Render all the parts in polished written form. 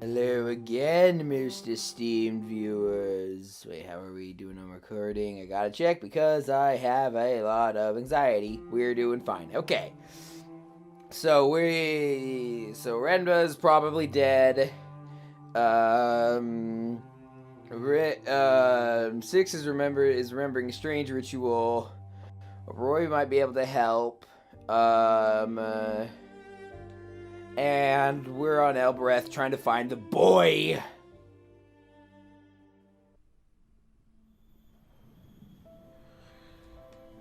Hello again, most esteemed viewers. Wait, how are we doing on recording? I gotta check because I have a lot of anxiety. We're doing fine. Okay. So Renva's probably dead. Six is remembering a strange ritual. Roy might be able to help. And we're on Elbereth trying to find the boy.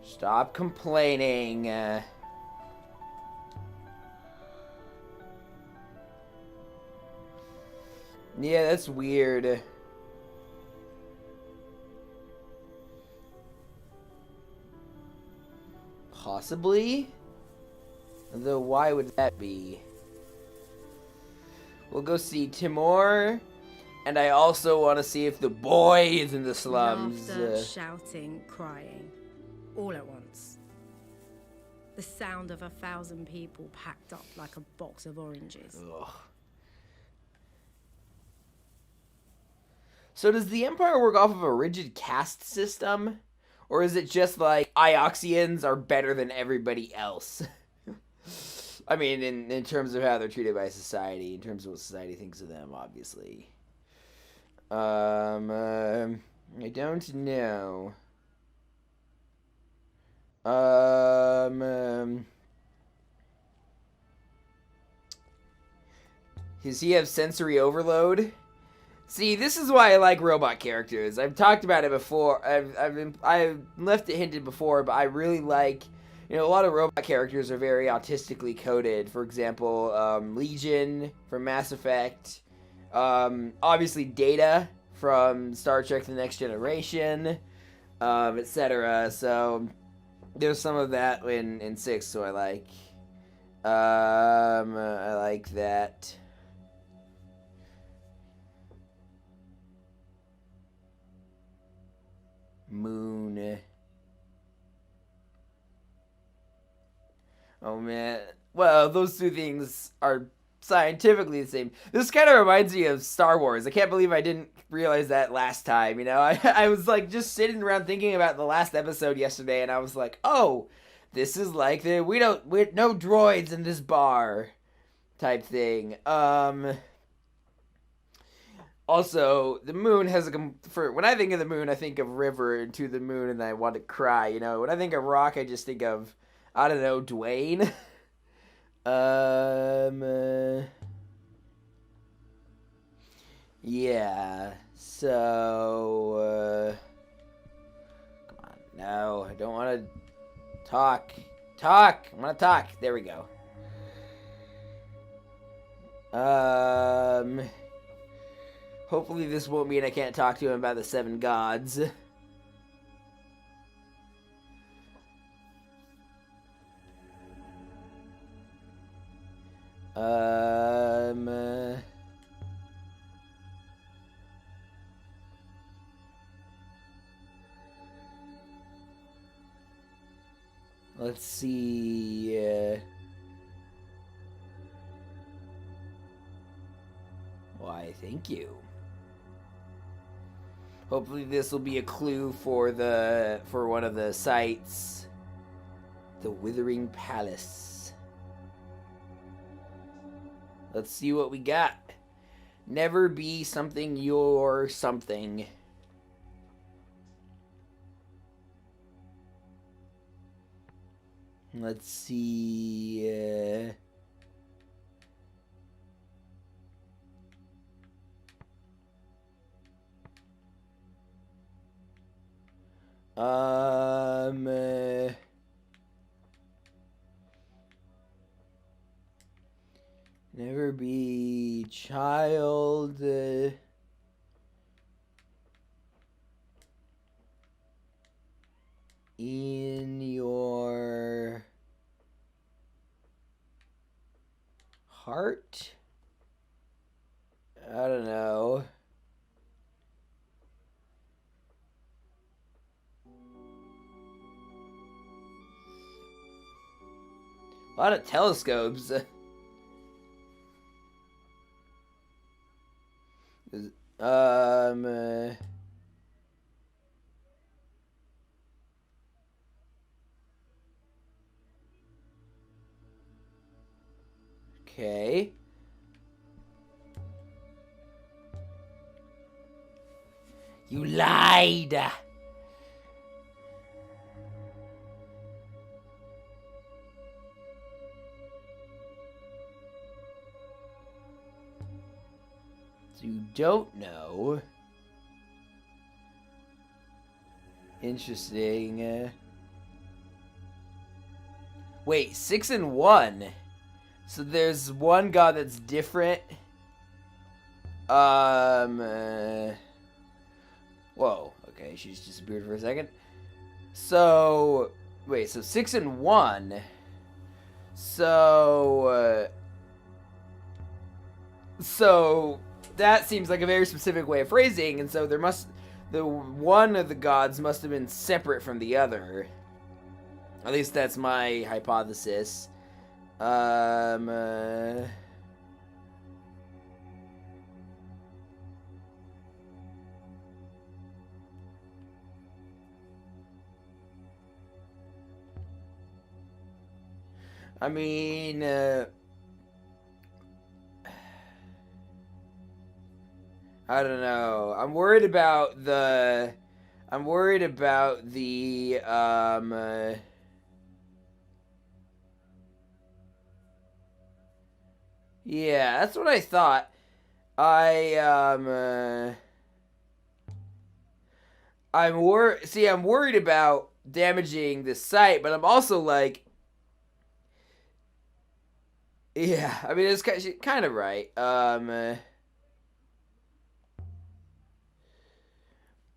Stop complaining. Yeah, that's weird. Possibly? Though why would that be? We'll go see Timur. And I also want to see if the boy is in the slums. Laughter, shouting, crying, all at once. The sound of 1,000 people packed up like a box of oranges. Ugh. So does the Empire work off of a rigid caste system? Or is it just like Ioxians are better than everybody else? I mean, in terms of how they're treated by society, in terms of what society thinks of them, obviously. I don't know. Does he have sensory overload? See, this is why I like robot characters. I've talked about it before. I've left it hinted before, but I really like, a lot of robot characters are very autistically coded. For example, Legion from Mass Effect. Obviously Data from Star Trek The Next Generation, etc. So there's some of that in 6, so I like. I like that. Moon. Oh man. Well, those two things are scientifically the same. This kind of reminds me of Star Wars. I can't believe I didn't realize that last time, I was like just sitting around thinking about the last episode yesterday and I was like, "Oh, this is like we no droids in this bar." Type thing. Also, the moon has when I think of the moon, I think of river into the moon, and I want to cry. When I think of rock, I just think of, I don't know, Dwayne. Yeah. So, come on, no, I don't want to talk. I want to talk. There we go. Hopefully this won't mean I can't talk to him about the 7 gods. Let's see. Why, thank you. Hopefully this will be a clue for one of the sites. The Withering Palace. Let's see what we got. Never be something you're something. Let's see. Never be child. In your heart? I don't know. A lot of telescopes. Is- Um. Okay. You lied. So you don't know. Interesting. Wait, 6 and 1. So there's one god that's different. Whoa. Okay, she's disappeared for a second. So wait, so 6 and 1. So that seems like a very specific way of phrasing, and so the one of the gods must have been separate from the other. At least that's my hypothesis. Um. I mean, I don't know. I'm worried about the. Yeah, that's what I thought. I I'm worried about damaging the site, but I'm also like, yeah. I mean, it's kind of right.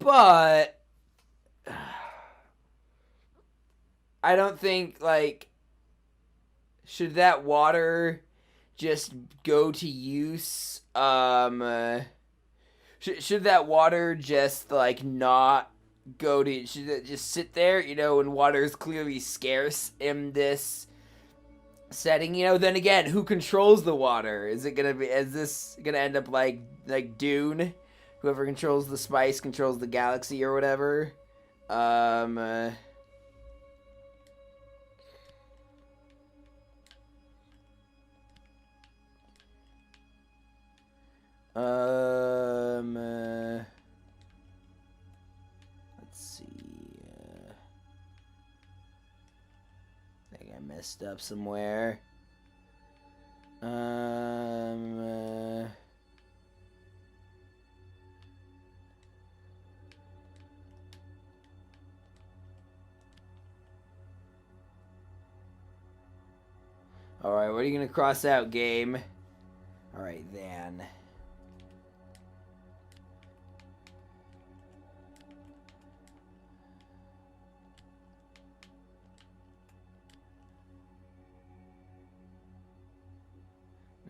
But I don't think like should that water just go to use. Should that water just like not go to? Should it just sit there? You know, when water is clearly scarce in this setting. You know, then again, who controls the water? Is it gonna be? Is this gonna end up like Dune? Whoever controls the spice controls the galaxy or whatever. Um. Uh, um. Uh, let's see. I think I messed up somewhere. Um. Alright, what are you gonna cross out, game? Alright, then.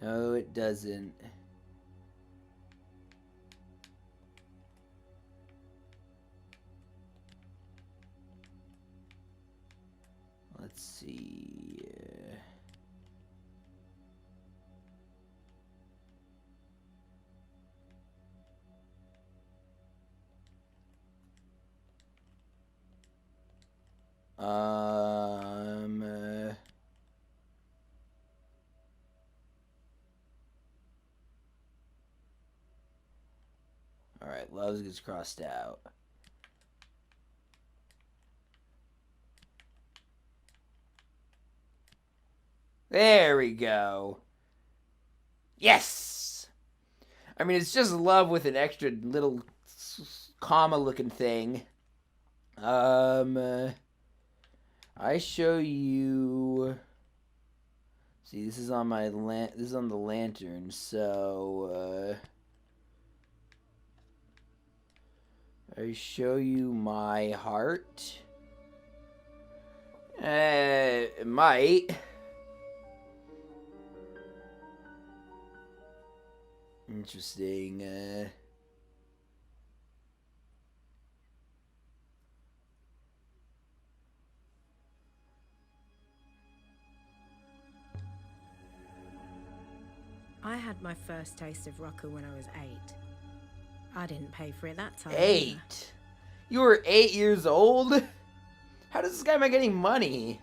No, it doesn't. Let's see. Um. Uh, Alright, loves gets crossed out. There we go. Yes! I mean, it's just love with an extra little comma looking thing. I show you. See, this is on my this is on the lantern, so I show you my heart. It might. Interesting. I had my first taste of Rucker when I was 8. I didn't pay for it that time. 8? You were 8 years old? How does this guy make any money?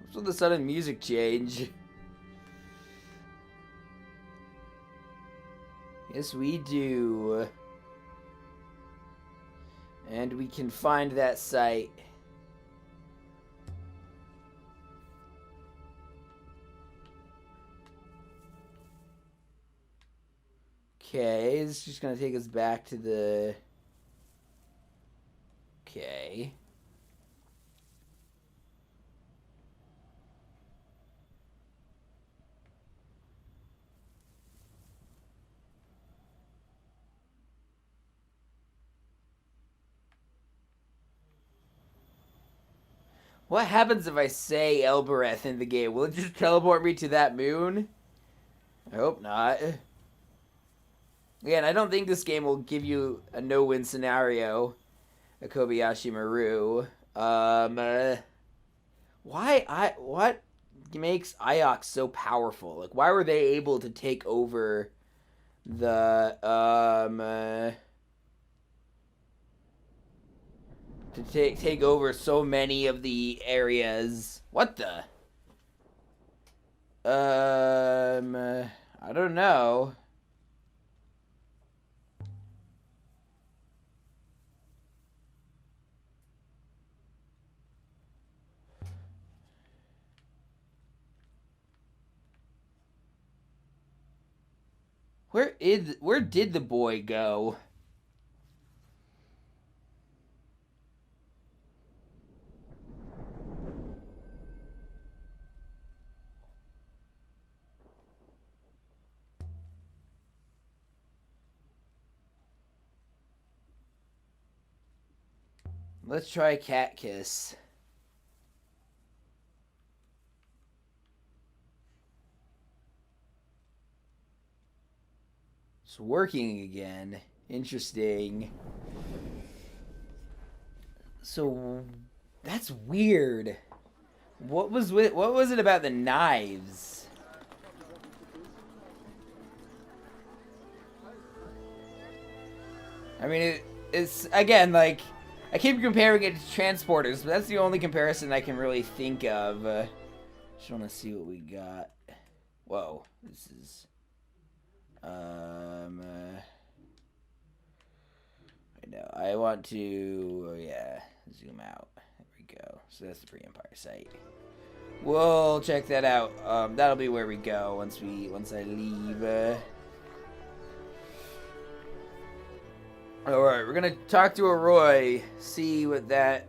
What's with the sudden music change? Yes, we do. And we can find that site. Okay, it's just gonna take us back to the... Okay. What happens if I say Elbereth in the game? Will it just teleport me to that moon? I hope not. Again, I don't think this game will give you a no-win scenario. A Kobayashi Maru. What makes Iox so powerful? Like, why were they able to take over the, to take over so many of the areas? What the? I don't know. Where did the boy go? Let's try Cat Kiss. It's working again. Interesting. So that's weird. What was it about the knives? I mean, it's again like I keep comparing it to transporters, but that's the only comparison I can really think of. Just want to see what we got. Whoa, this is I know. I want to, yeah, zoom out. There we go. So that's the pre-Empire site. We'll check that out. That'll be where we go once I leave. All right, we're gonna talk to Arroy. See what that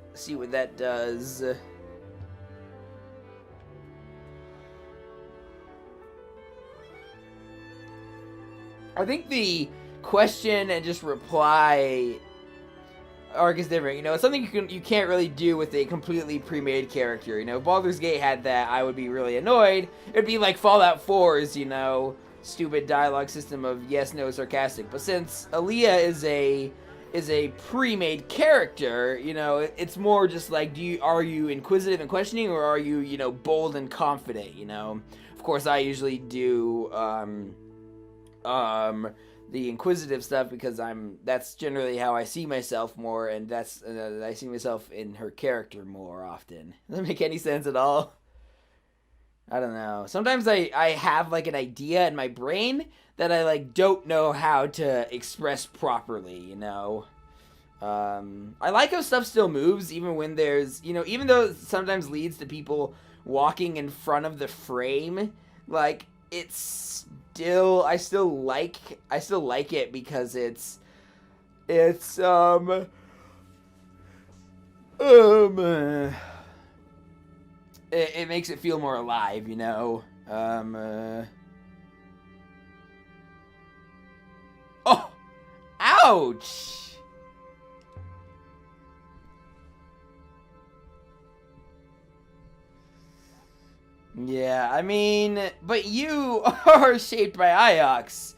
does. I think the question and just reply arc is different. You know, it's something you can't really do with a completely pre-made character. You know, if Baldur's Gate had that, I would be really annoyed. It'd be like Fallout 4's, you know, stupid dialogue system of yes, no, sarcastic. But since Aaliyah is a pre-made character, you know, it's more just like, are you inquisitive and questioning, or are you, you know, bold and confident? You know, of course, I usually do the inquisitive stuff because that's generally how I see myself more, and that's I see myself in her character more often. Does that make any sense at all? I don't know. Sometimes I have like an idea in my brain that I like don't know how to express properly, you know. I like how stuff still moves even when there's, you know, even though it sometimes leads to people walking in front of the frame, like it's still I still like it because it makes it feel more alive, you know. Oh, ouch. Yeah, I mean, but you are shaped by Iox,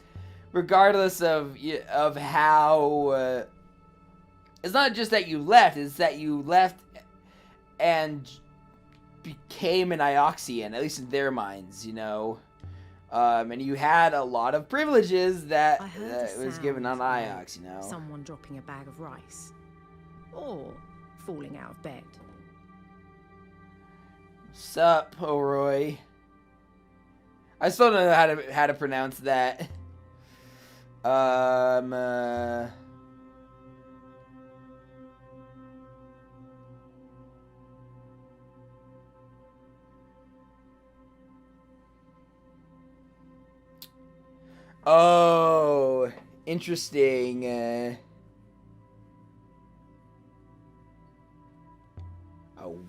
regardless of how. It's not just that you left; it's that you left and became an Ioxian, at least in their minds, you know. And you had a lot of privileges that was given on Iox, you know. Someone dropping a bag of rice. Or falling out of bed. Sup, O'Roy? I still don't know how to pronounce that. Oh, interesting.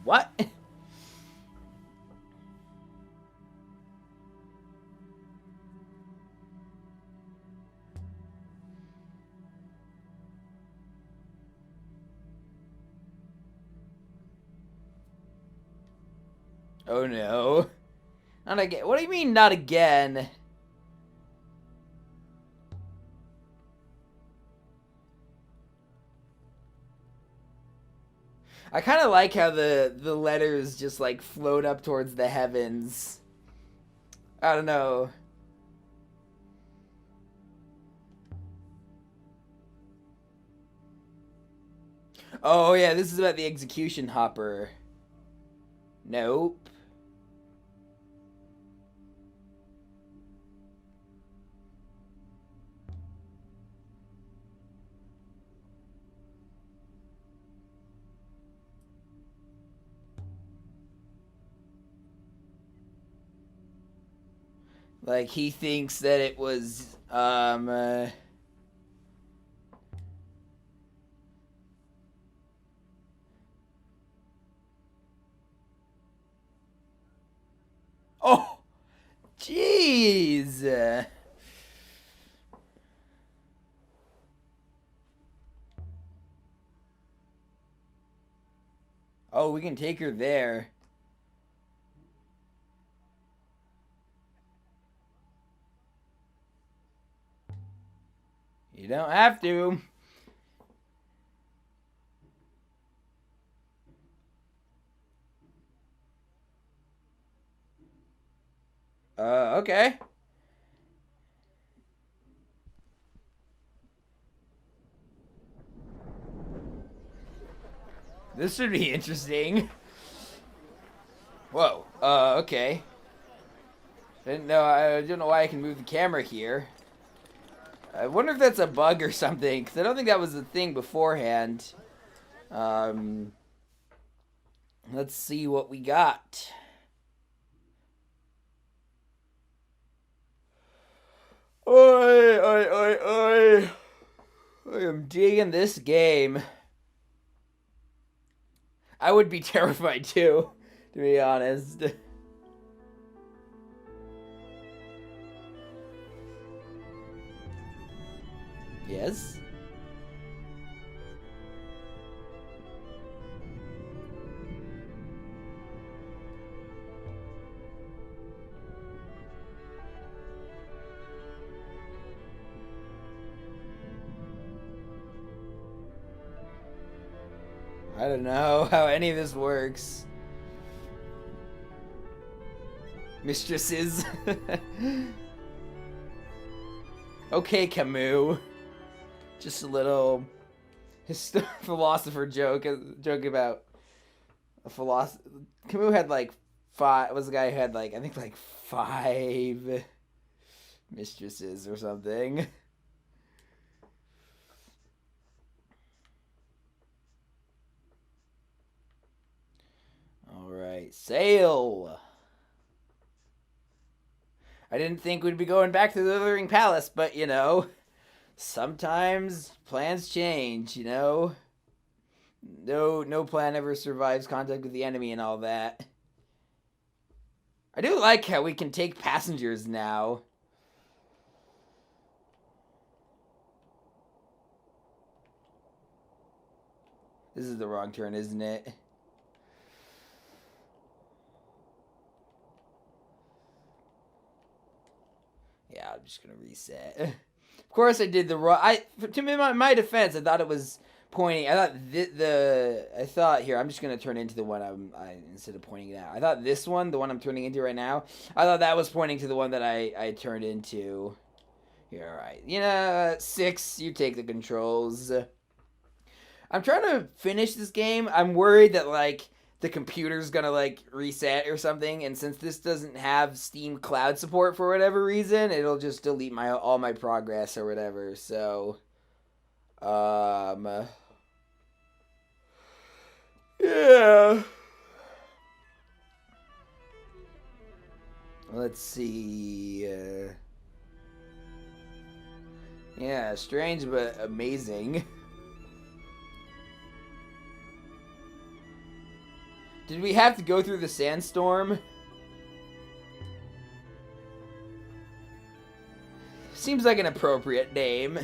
What? Oh no. Not again. What do you mean, not again? I kind of like how the letters just like float up towards the heavens. I don't know. Oh yeah, this is about the execution hopper. Nope. Like, he thinks that it was, Oh! Jeez! Oh, we can take her there. You don't have to. Okay. This should be interesting. Whoa. Okay. I don't know why I can move the camera here. I wonder if that's a bug or something, because I don't think that was a thing beforehand. Let's see what we got. Oi, oi, oi, oi. I am digging this game. I would be terrified too, to be honest. Yes? I don't know how any of this works. Mistresses. Okay, Camus. Just a little philosopher joke about a philosopher. Camus had like was the guy who had like, I think like 5 mistresses or something. Alright, sail! I didn't think we'd be going back to the Withering Palace, but you know, sometimes plans change, you know? No plan ever survives contact with the enemy and all that. I do like how we can take passengers now. This is the wrong turn, isn't it? Yeah, I'm just gonna reset. Of course I did the wrong... To my defense, I thought it was pointing. I thought I thought here. I'm just gonna turn into the one instead of pointing it out. I thought this one, the one I'm turning into right now. I thought that was pointing to the one that I turned into. Here, all right. 6. You take the controls. I'm trying to finish this game. I'm worried that like the computer's gonna like reset or something, and since this doesn't have Steam Cloud support for whatever reason, it'll just delete all my progress or whatever. So, yeah. Let's see. Yeah, strange but amazing. Did we have to go through the sandstorm? Seems like an appropriate name.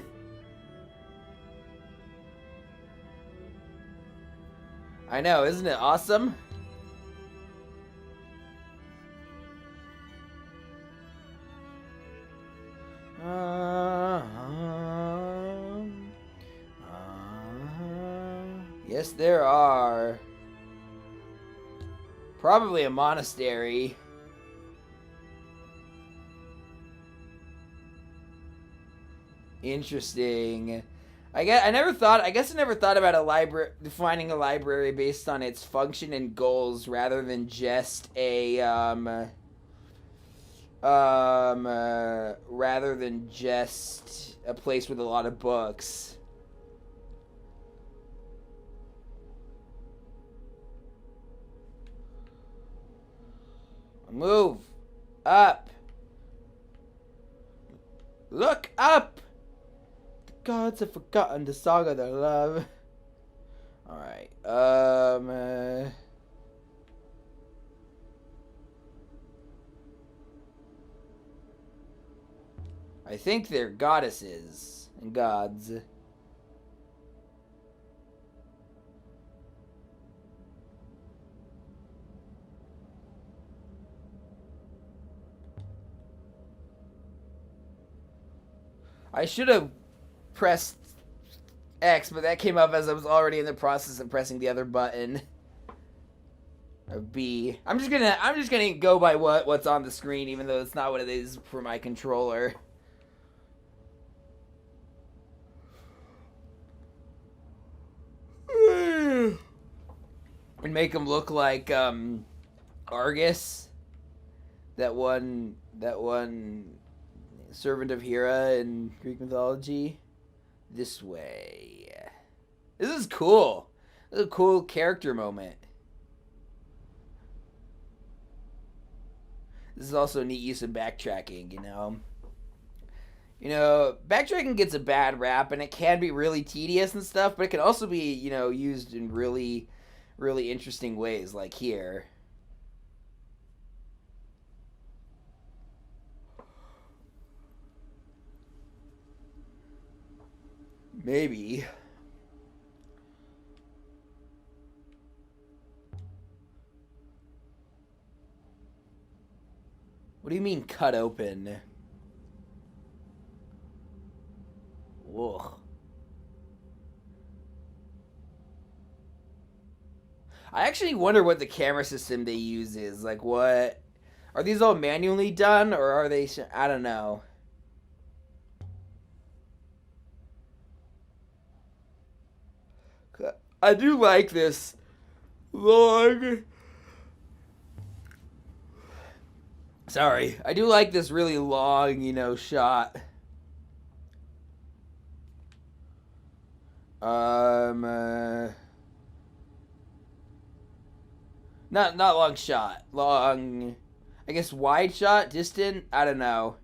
I know, isn't it awesome? Yes, there are. Probably a monastery. Interesting. I guess I never thought about a library, defining a library based on its function and goals rather than just a place with a lot of books. Move up. Look up. The gods have forgotten the song of their love. All right. I think they're goddesses and gods. I should have pressed X, but that came up as I was already in the process of pressing the other button. Or B. I'm just gonna go by what's on the screen, even though it's not what it is for my controller. And make him look like Argus, that one servant of Hera in Greek mythology. This way. This is cool. This is a cool character moment. This is also a neat use of backtracking, you know. Backtracking gets a bad rap, and it can be really tedious and stuff, but it can also be, used in really, really interesting ways, like here. Maybe. What do you mean cut open? Ugh. I actually wonder what the camera system they use is. Like, what? Are these all manually done, or are they... I don't know. I do like this long... Sorry. I do like this really long, shot. Not long shot. Long... I guess wide shot? Distant? I don't know.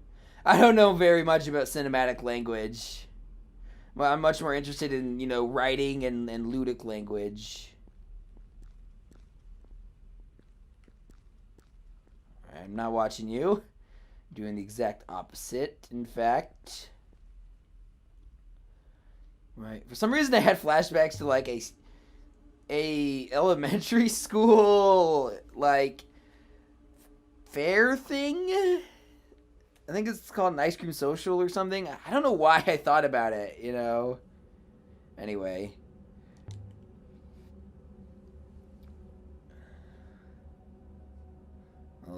I don't know very much about cinematic language. Well, I'm much more interested in, writing and ludic language. I'm not watching you. I'm doing the exact opposite, in fact. Right. For some reason, I had flashbacks to, like, a elementary school, like, fair thing? I think it's called an ice cream social or something. I don't know why I thought about it, Anyway.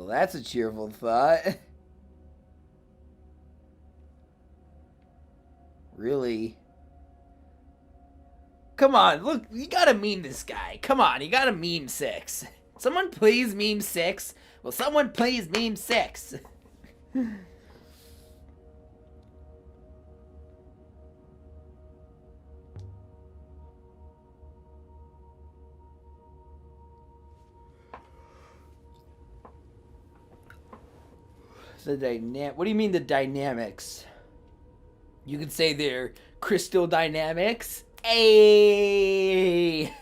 that's a cheerful thought. Really? Come on, look, you gotta meme this guy. Come on, you gotta meme 6. Someone please meme 6. Will someone please meme 6? What do you mean the dynamics? You could say they're crystal dynamics. Hey!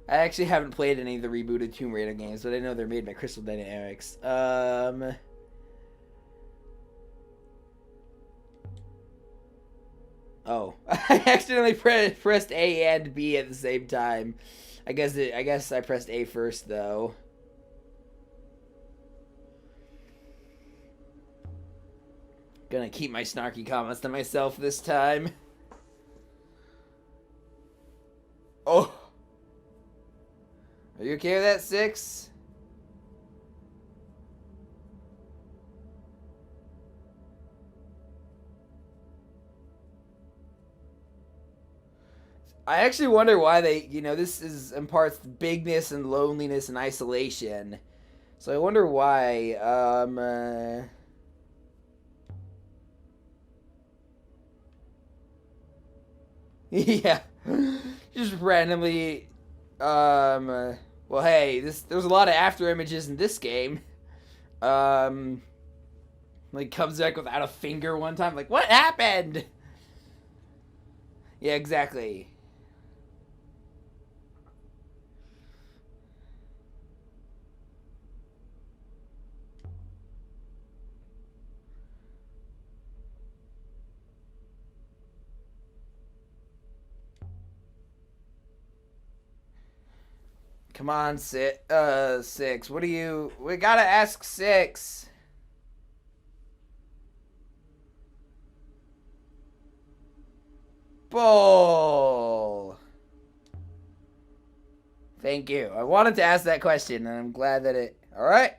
I actually haven't played any of the rebooted Tomb Raider games, but I know they're made by Crystal Dynamics. Oh, I accidentally pressed A and B at the same time. I guess I pressed A first though. Gonna keep my snarky comments to myself this time. Oh. Are you okay with that, 6? I actually wonder why they, this is in parts bigness and loneliness and isolation. So I wonder why, yeah. Just randomly, well, hey, there's a lot of after images in this game. Like, comes back without a finger one time. Like, what happened? Yeah, exactly. Come on, 6. What do you... We gotta ask 6. Bull. Thank you. I wanted to ask that question, and I'm glad that it... Alright.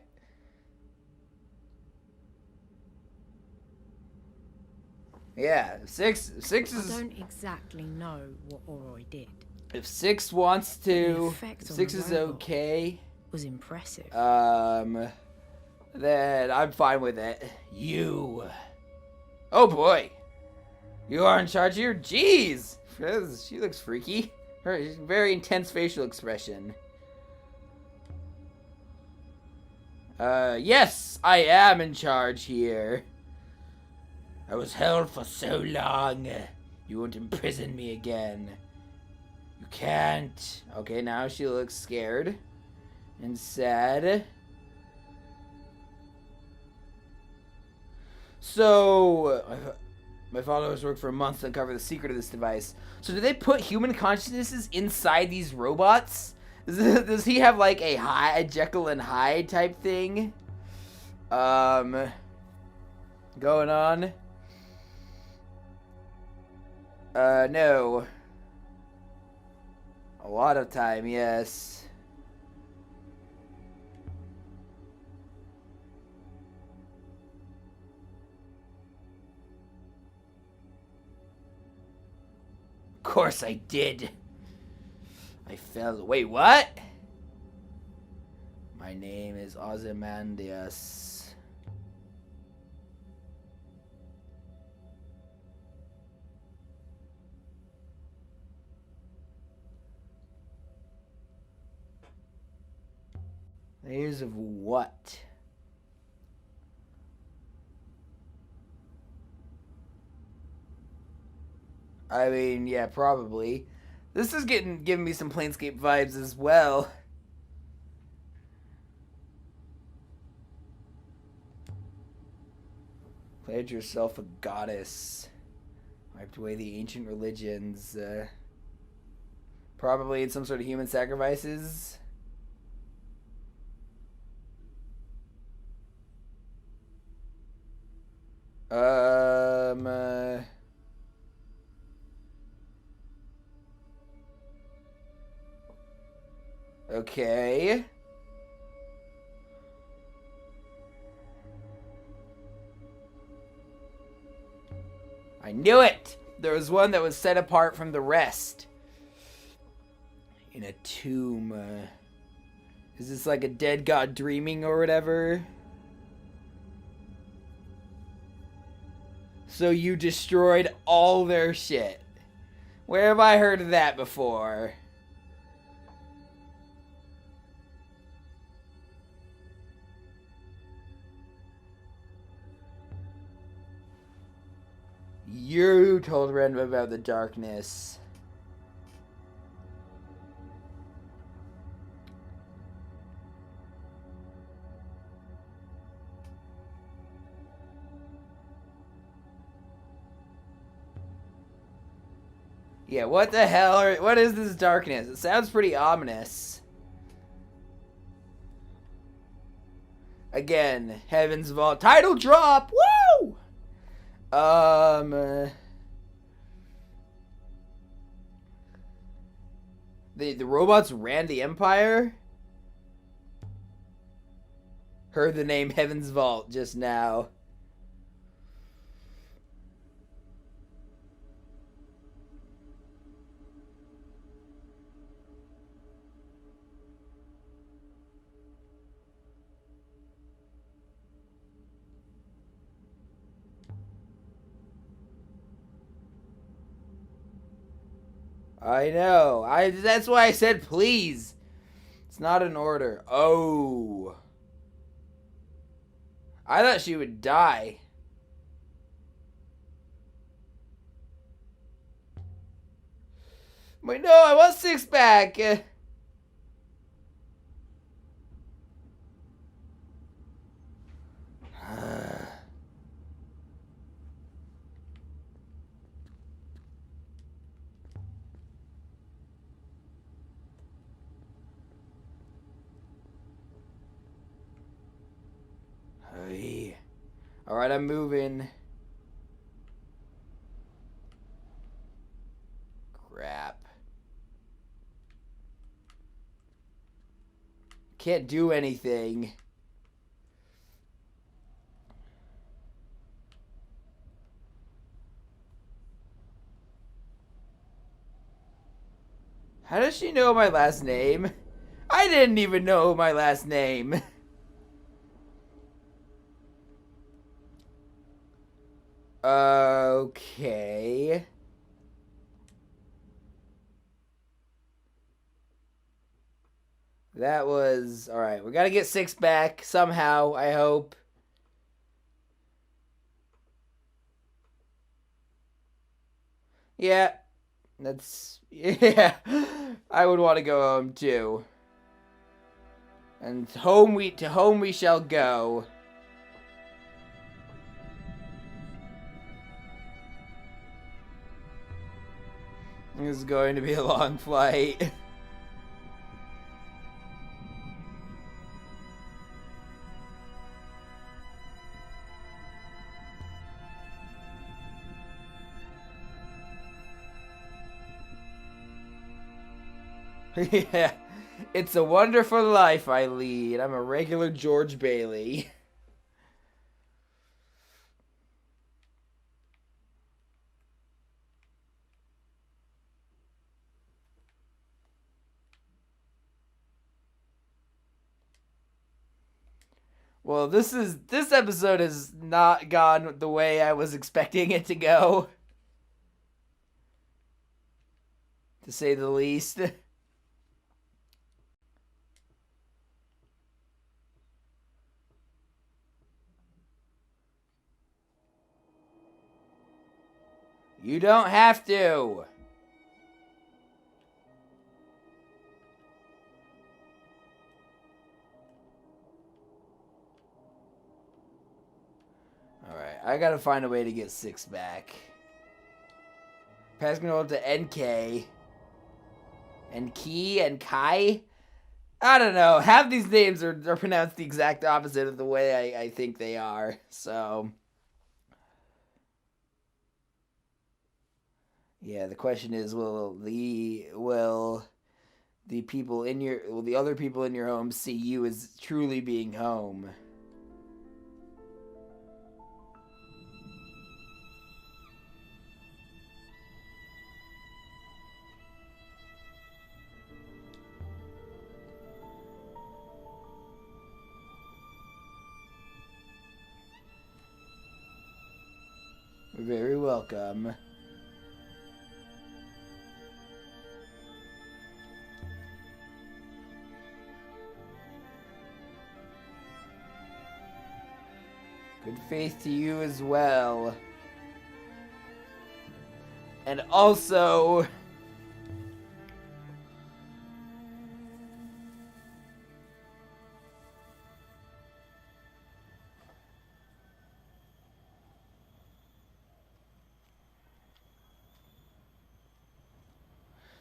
Yeah, 6 is... I don't exactly know what Oroy did. If 6 wants to... If 6 is okay... was impressive. Then I'm fine with it. You. Oh boy. You are in charge here? Jeez. She looks freaky. Her very intense facial expression. Yes, I am in charge here. I was held for so long. You won't imprison me again. You can't. Okay, now she looks scared and sad. So, my followers worked for a month to uncover the secret of this device. So, do they put human consciousness inside these robots? Does he have like a Jekyll and Hyde type thing? Going on? No. A lot of time, yes. Of course I did. I fell. Wait, what? My name is Ozymandias. Layers of what? I mean, yeah, probably. This is giving me some Planescape vibes as well. Pledge yourself a goddess. Wiped away the ancient religions. Probably in some sort of human sacrifices. Okay. I knew it! There was one that was set apart from the rest. In a tomb. Is this like a dead god dreaming or whatever? So you destroyed all their shit. Where have I heard of that before? You told Ren about the darkness. Yeah, what the hell? What is this darkness? It sounds pretty ominous. Again, Heaven's Vault. Title drop! Woo! The robots ran the Empire? Heard the name Heaven's Vault just now. I know. That's why I said please. It's not an order. Oh. I thought she would die. Wait, no, I want six back. Alright, I'm moving. Crap. Can't do anything. How does she know my last name? I didn't even know my last name. Okay. That was... Alright, we gotta get six back somehow, I hope. Yeah. That's... Yeah. I would want to go home, too. And to home we shall go. This is going to be a long flight. Yeah, it's a wonderful life I lead. I'm a regular George Bailey. Well, this episode has not gone the way I was expecting it to go. To say the least. You don't have to. Alright, I gotta find a way to get six back. Pass control to NK. NK and Kai? I don't know. Half these names are pronounced the exact opposite of the way I think they are. So... Yeah, the question is, will the other people in your home see you as truly being home? very welcome. Good faith to you as well. And also...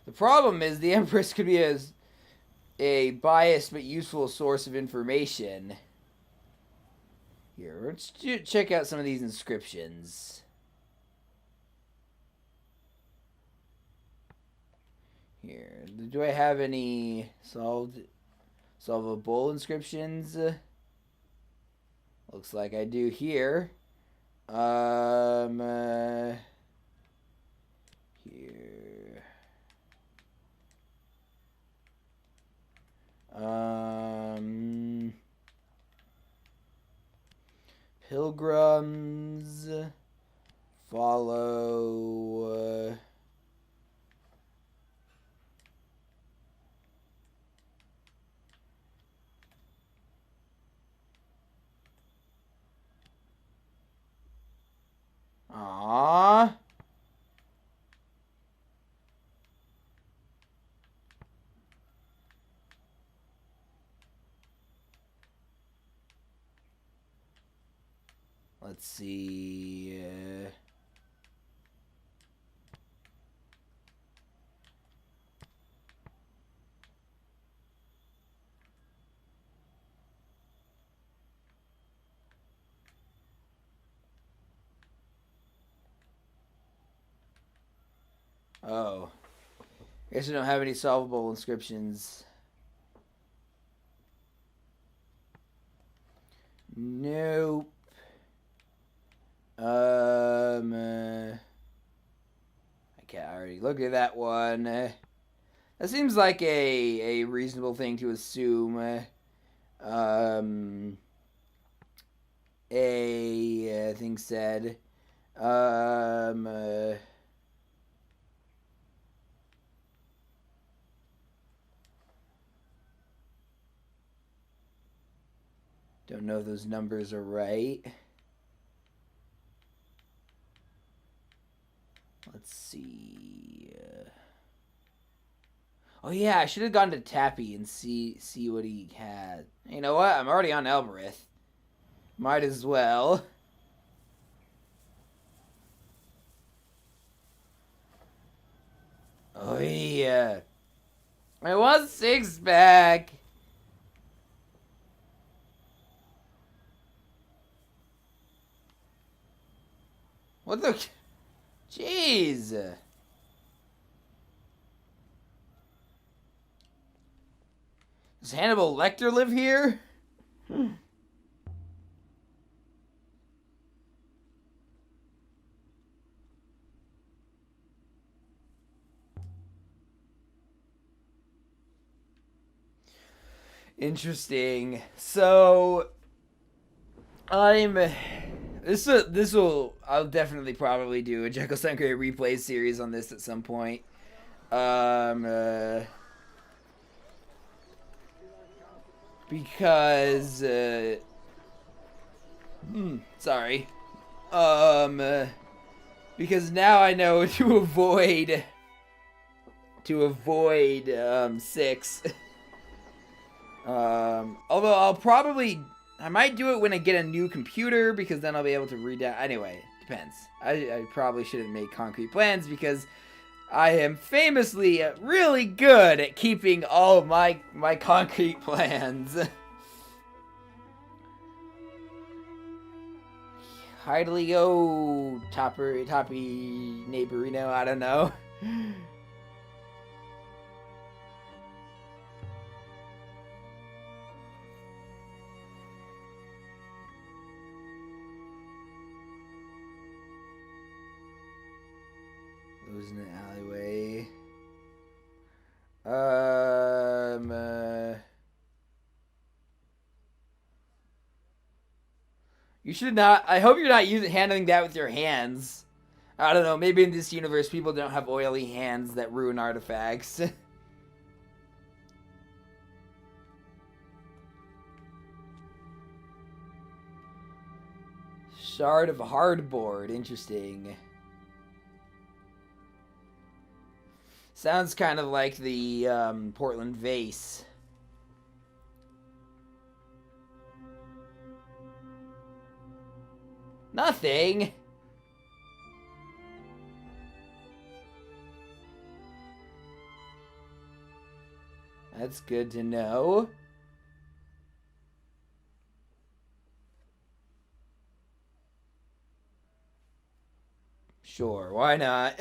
the problem is the Empress could be a biased but useful source of information. Here, let's check out some of these inscriptions. Here, do I have any solvable inscriptions? Looks like I do here. Here. Pilgrims follow Aww. Let's see. Oh. I guess I don't have any solvable inscriptions. Nope. I already looked at that one. That seems like a reasonable thing to assume. A thing said. Don't know if those numbers are right. Let's see. Oh yeah, I should have gone to Tappy and see what he had. You know what? I'm already on Elbereth. Might as well. Oh yeah. I want 6-pack. What the? Jeez. Does Hannibal Lecter live here? Interesting. So, I'll definitely probably do a Jekyllstein Gray replay series on this at some point. Because sorry. Because now I know to avoid 6. Although I might do it when I get a new computer, because then I'll be able to read that. Anyway, depends. I probably shouldn't make concrete plans, because I am famously really good at keeping all of my concrete plans. Hardly go toppy neighborino, I don't know. Those in the alleyway. You should not. I hope you're not handling that with your hands. I don't know, maybe in this universe people don't have oily hands that ruin artifacts. Shard of hardboard, interesting. Sounds kind of like the Portland vase. Nothing. That's good to know. Sure, why not?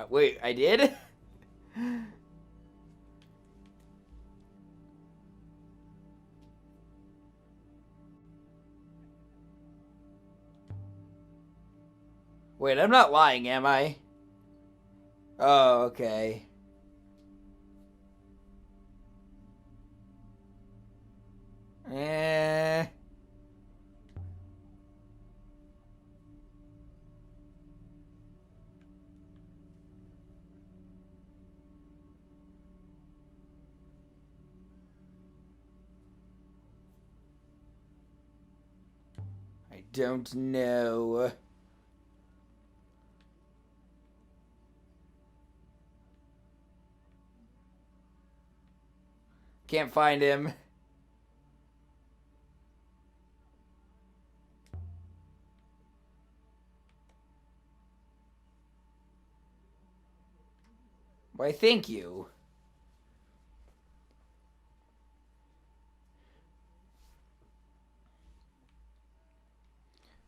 Wait, I did? Wait, I'm not lying, am I? Oh, okay. Eh. I don't know. Can't find him. Why, thank you.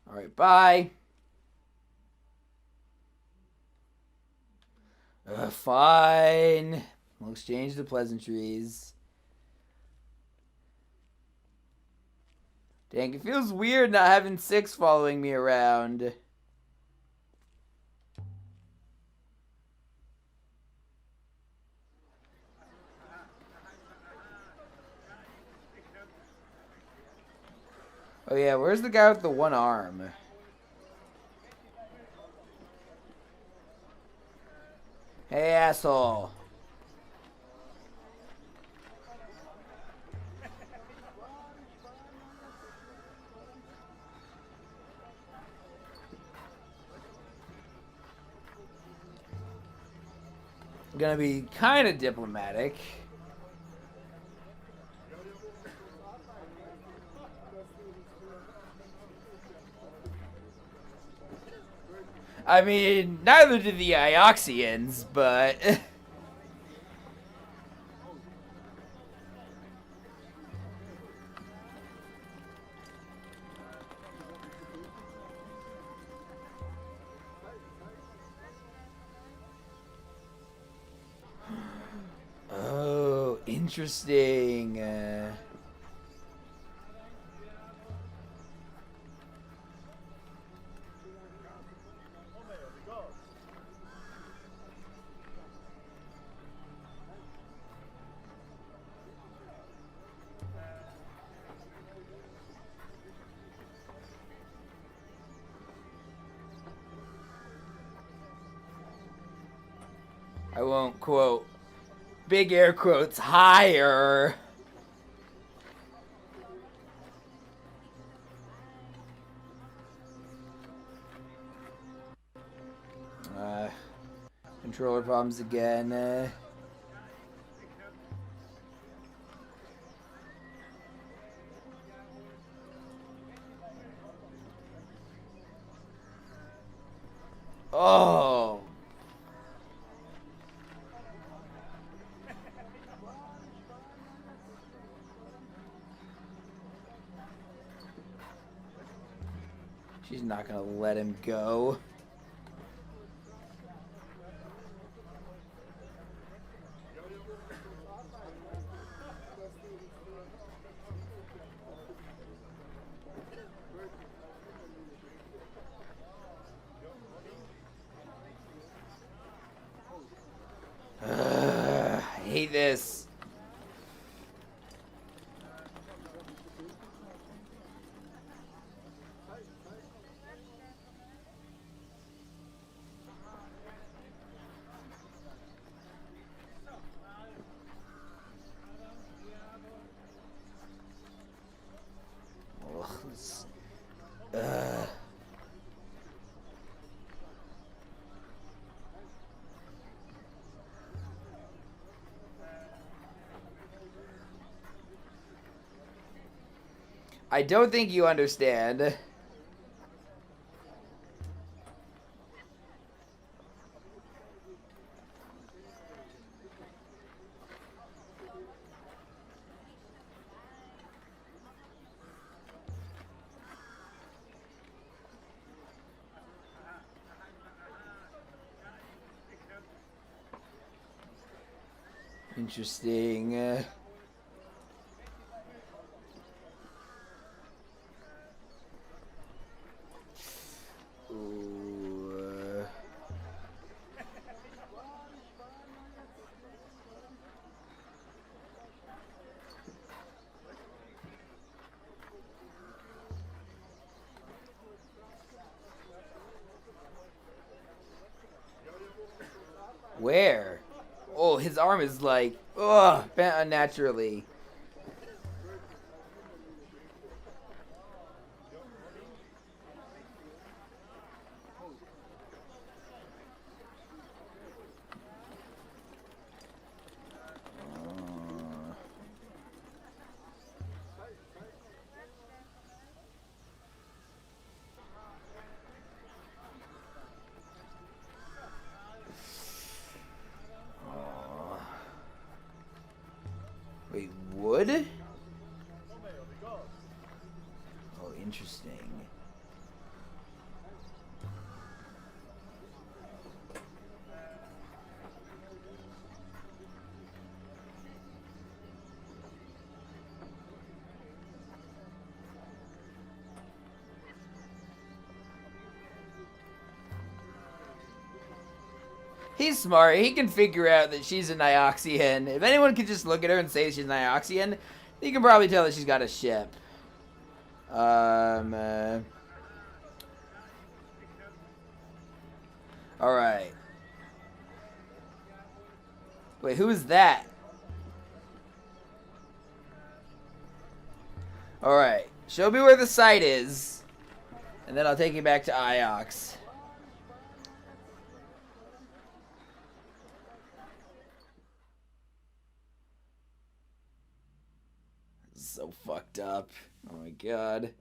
Alright, bye. Fine. We'll exchange the pleasantries. Dang, it feels weird not having 6 following me around. Oh yeah, where's the guy with the one arm? Hey, asshole. I'm gonna be kind of diplomatic. I mean, neither did the Ioxians, but... Oh, interesting. I won't quote. Big air quotes, higher. Controller problems again. Oh. She's not gonna let him go. Ugh. I don't think you understand. Interesting. Ooh, where? Oh, his arm is like, ugh, bent unnaturally. Wait, wood? Oh, interesting. He's smart. He can figure out that she's a Nioxian. If anyone could just look at her and say she's Nioxian, you can probably tell that she's got a ship. Alright. Wait, who is that? Alright. Show me where the site is. And then I'll take you back to Iox. So fucked up. Oh my god.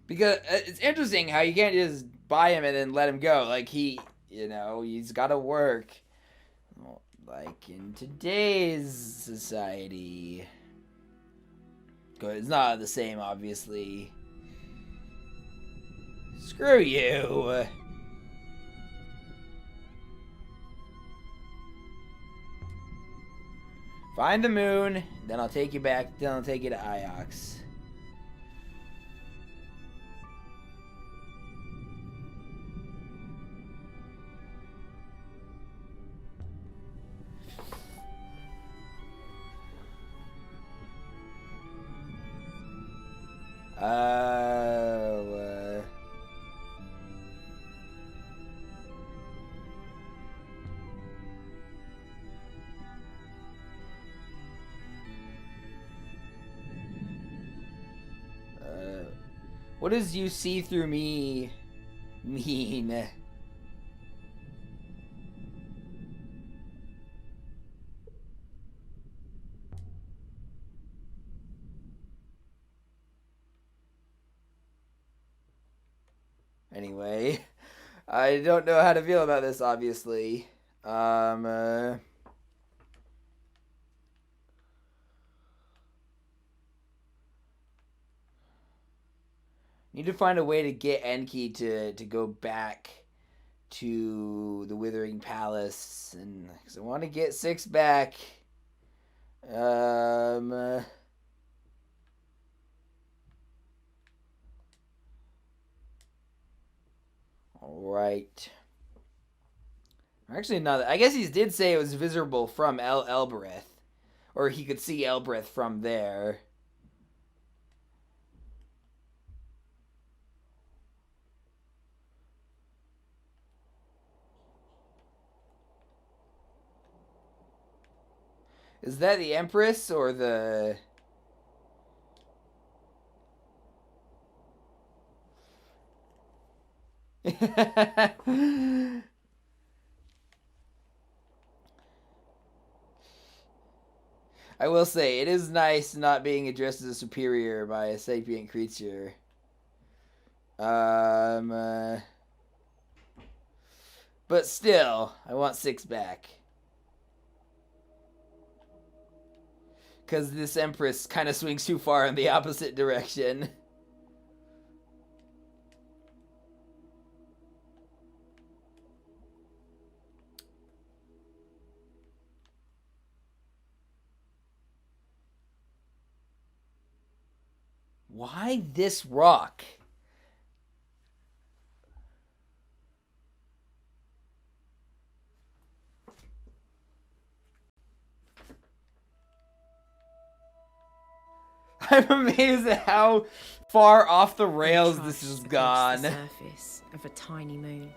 Because it's interesting how you can't just buy him and then let him go. Like, he's got to work. Well, like in today's society. It's not the same, obviously. Screw you. Find the moon, then I'll take you back, then I'll take you to Iox. What does you see through me mean? Anyway, I don't know how to feel about this, obviously. Need to find a way to get Enki to go back to the Withering Palace, and because I want to get Six back. All right. Actually, not. I guess he did say it was visible from Elbereth, or he could see Elbereth from there. Is that the Empress or the... I will say, it is nice not being addressed as a superior by a sapient creature. Um, uh, but still, I want 6 back. Because this Empress kind of swings too far in the opposite direction. Why this rock? I'm amazed at how far off the rails this has gone. The surface of a tiny moon.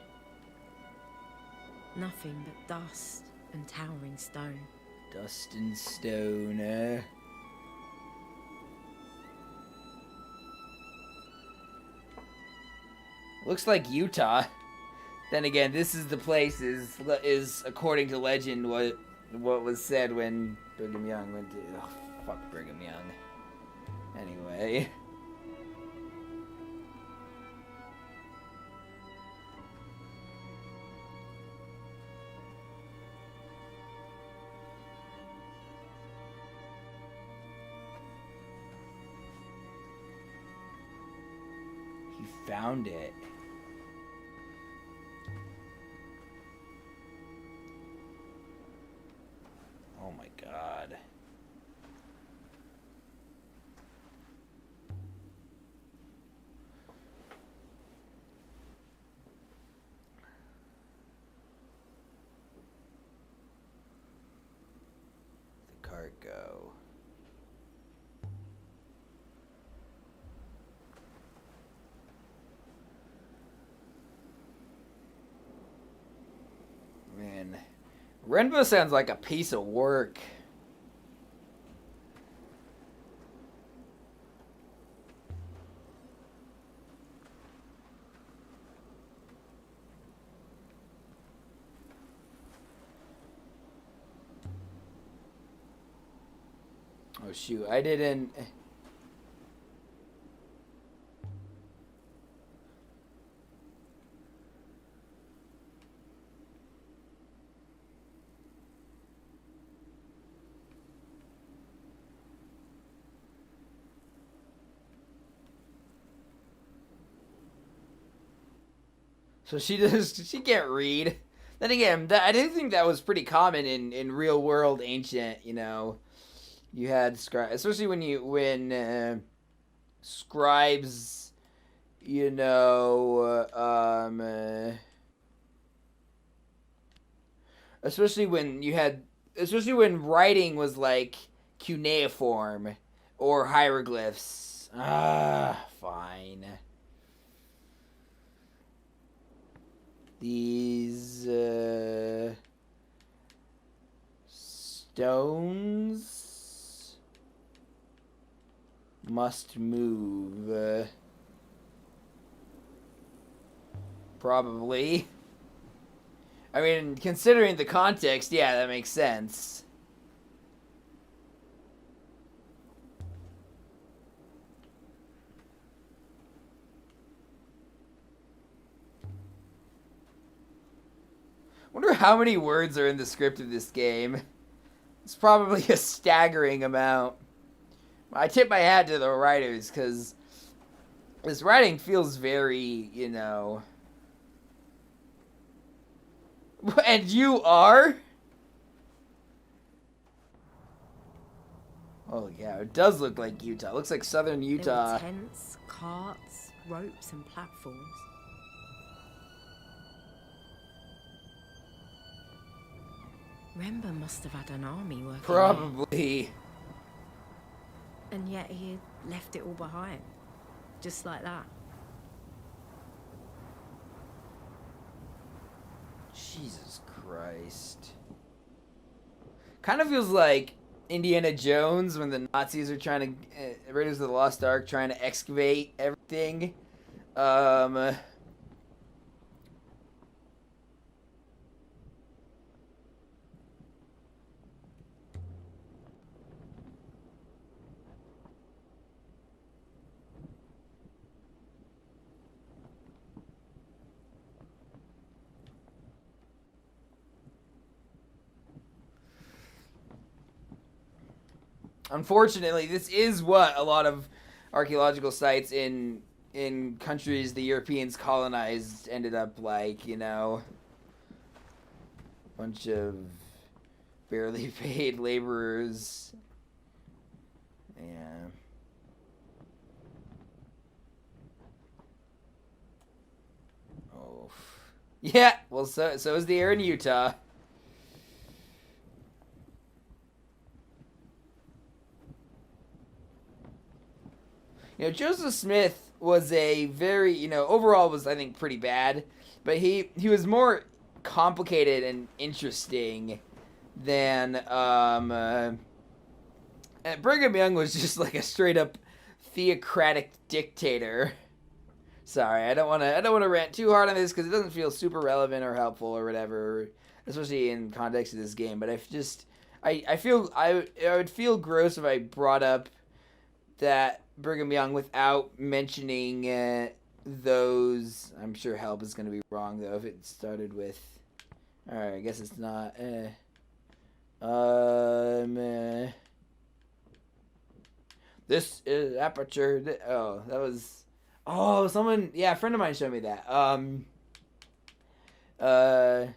Nothing but dust and towering stone. Dust and stone. Looks like Utah. Then again, this is the place is according to legend what was said when Brigham Young went to fuck Brigham Young. Anyway. He found it. Oh my god. The cart go. Man, Renbo sounds like a piece of work. Oh shoot, I didn't... So she can't read. Then again, I didn't think that was pretty common in real world ancient, you know. You had scribes, especially when scribes, you know, especially when writing was like cuneiform or hieroglyphs. Fine. These stones must move. Probably. I mean, considering the context, yeah, that makes sense. Wonder how many words are in the script of this game. It's probably a staggering amount. I tip my hat to the writers, because this writing feels very, you know... And you are? Oh yeah, it does look like Utah. It looks like southern Utah. There were tents, carts, ropes and platforms. Rember must have had an army working Probably. there. And yet he had left it all behind. Just like that. Jesus Christ. Kind of feels like Indiana Jones when the Nazis are trying to, Raiders of the Lost Ark, trying to excavate everything. unfortunately, this is what a lot of archaeological sites in countries the Europeans colonized ended up like. Bunch of barely paid laborers. Yeah. Oh. Yeah. Well, so is the air in Utah. Joseph Smith was a very, overall was, I think, pretty bad, but he was more complicated and interesting than Brigham Young was just like a straight up theocratic dictator. Sorry, I don't want to rant too hard on this because it doesn't feel super relevant or helpful or whatever, especially in context of this game. But I feel I would feel gross if I brought up that Brigham Young without mentioning those. I'm sure help is going to be wrong though if it started with. All right, I guess it's not. This is aperture. Oh, that was. Oh, someone. Yeah, a friend of mine showed me that.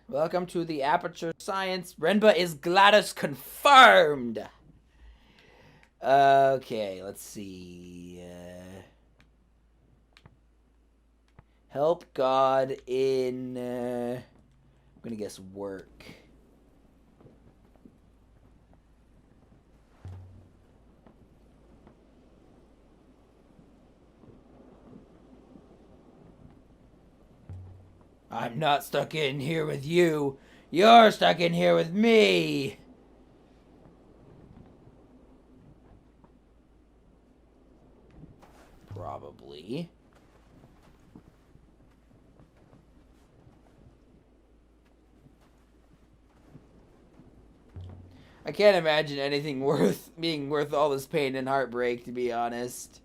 Welcome to the Aperture Science. Renba is Gladys confirmed. Okay, let's see. Help God in. I'm gonna guess work. I'm not stuck in here with you. You're stuck in here with me. Probably. I can't imagine anything being worth all this pain and heartbreak, to be honest.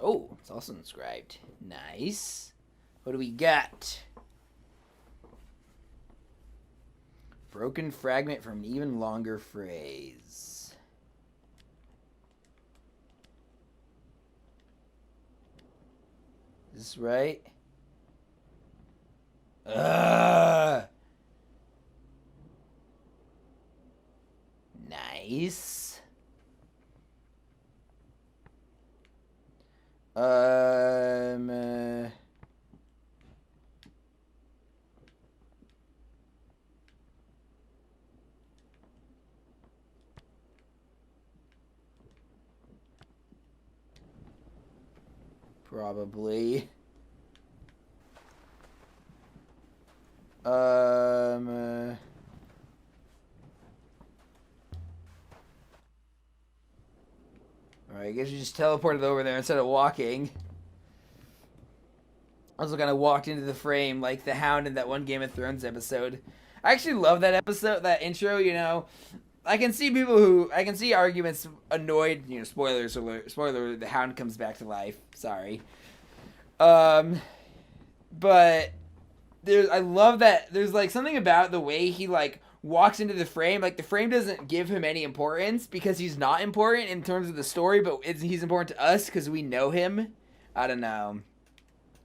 Oh, it's also inscribed. Nice. What do we got? Broken fragment from an even longer phrase. Is this right? Nice. Probably. Alright, I guess you just teleported over there instead of walking. I also kind of walked into the frame like the Hound in that one Game of Thrones episode. I actually love that episode, that intro, I can see arguments annoyed, spoilers alert, spoiler alert, the Hound comes back to life. Sorry. But I love that there's like something about the way he like walks into the frame. Like the frame doesn't give him any importance because he's not important in terms of the story, but he's important to us because we know him. I don't know.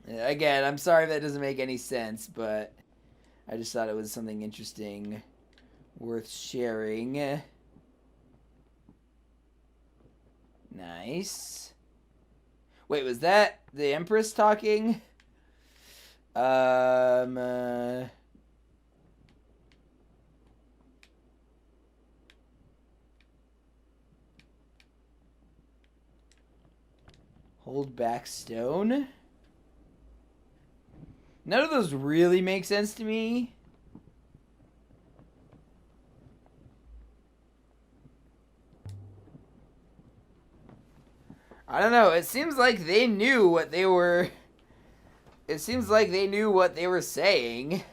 Again, I'm sorry if that doesn't make any sense, but I just thought it was something interesting, worth sharing. Nice. Wait, was that the Empress talking? Hold back stone? None of those really make sense to me. I don't know. It seems like they knew what they were. It seems like they knew what they were saying.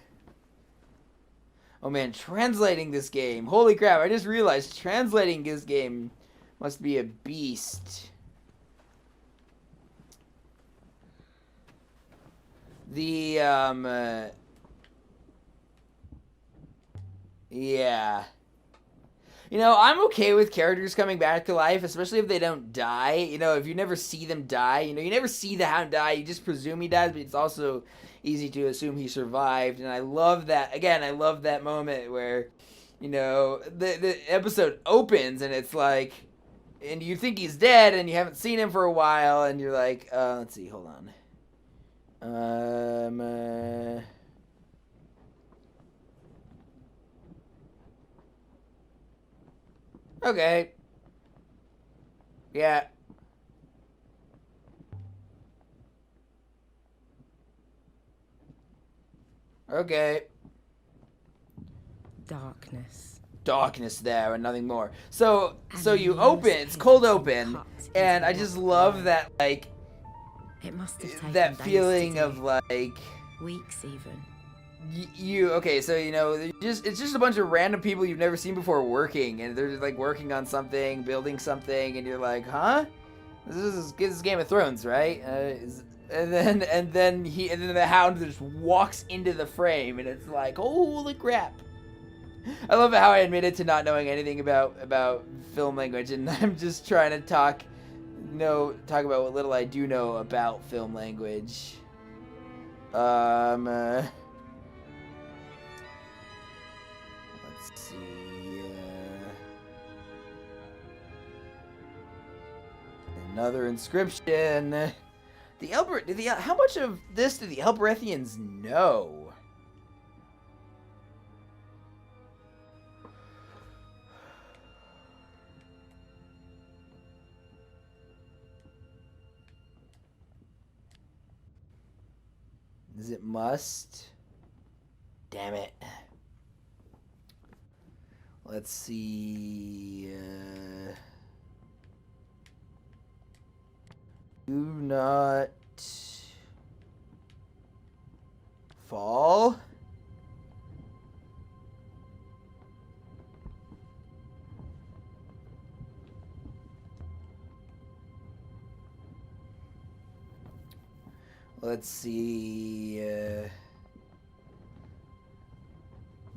Oh man, translating this game. Holy crap, I just realized translating this game must be a beast. Yeah. You know, I'm okay with characters coming back to life, especially if they don't die. You know, if you never see them die, you know, you never see the Hound die, you just presume he dies, but it's also easy to assume he survived. And I love that. Again, I love that moment where, you know, the episode opens and it's like, and you think he's dead and you haven't seen him for a while, and you're like, let's see, hold on. Okay. Yeah. Okay. Darkness there and nothing more. So you open, it's cold open, and I just love that, like, It must have taken that days feeling to do. of like Weeks even. okay, so you know, it's just a bunch of random people you've never seen before working, and they're just like working on something, building something, and you're like, huh? This is Game of Thrones, right? And then the Hound just walks into the frame, and it's like, holy crap! I love how I admitted to not knowing anything about film language, and I'm just trying to talk about what little I do know about film language. Let's see. Another inscription. How much of this do the Elberethians know? Is it must? Damn it. Let's see. Do not fall. Let's see.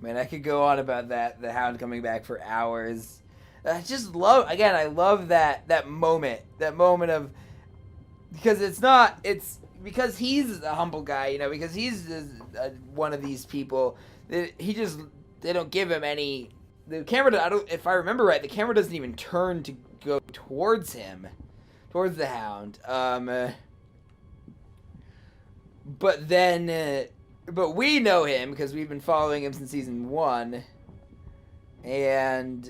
Man, I could go on about that. The Hound coming back for hours. I love that moment. That moment of, because it's because he's a humble guy, you know, because he's one of these people that they don't give him any. The camera, if I remember right, the camera doesn't even turn to go towards him, towards the Hound. But then, but we know him because we've been following him since season 1, and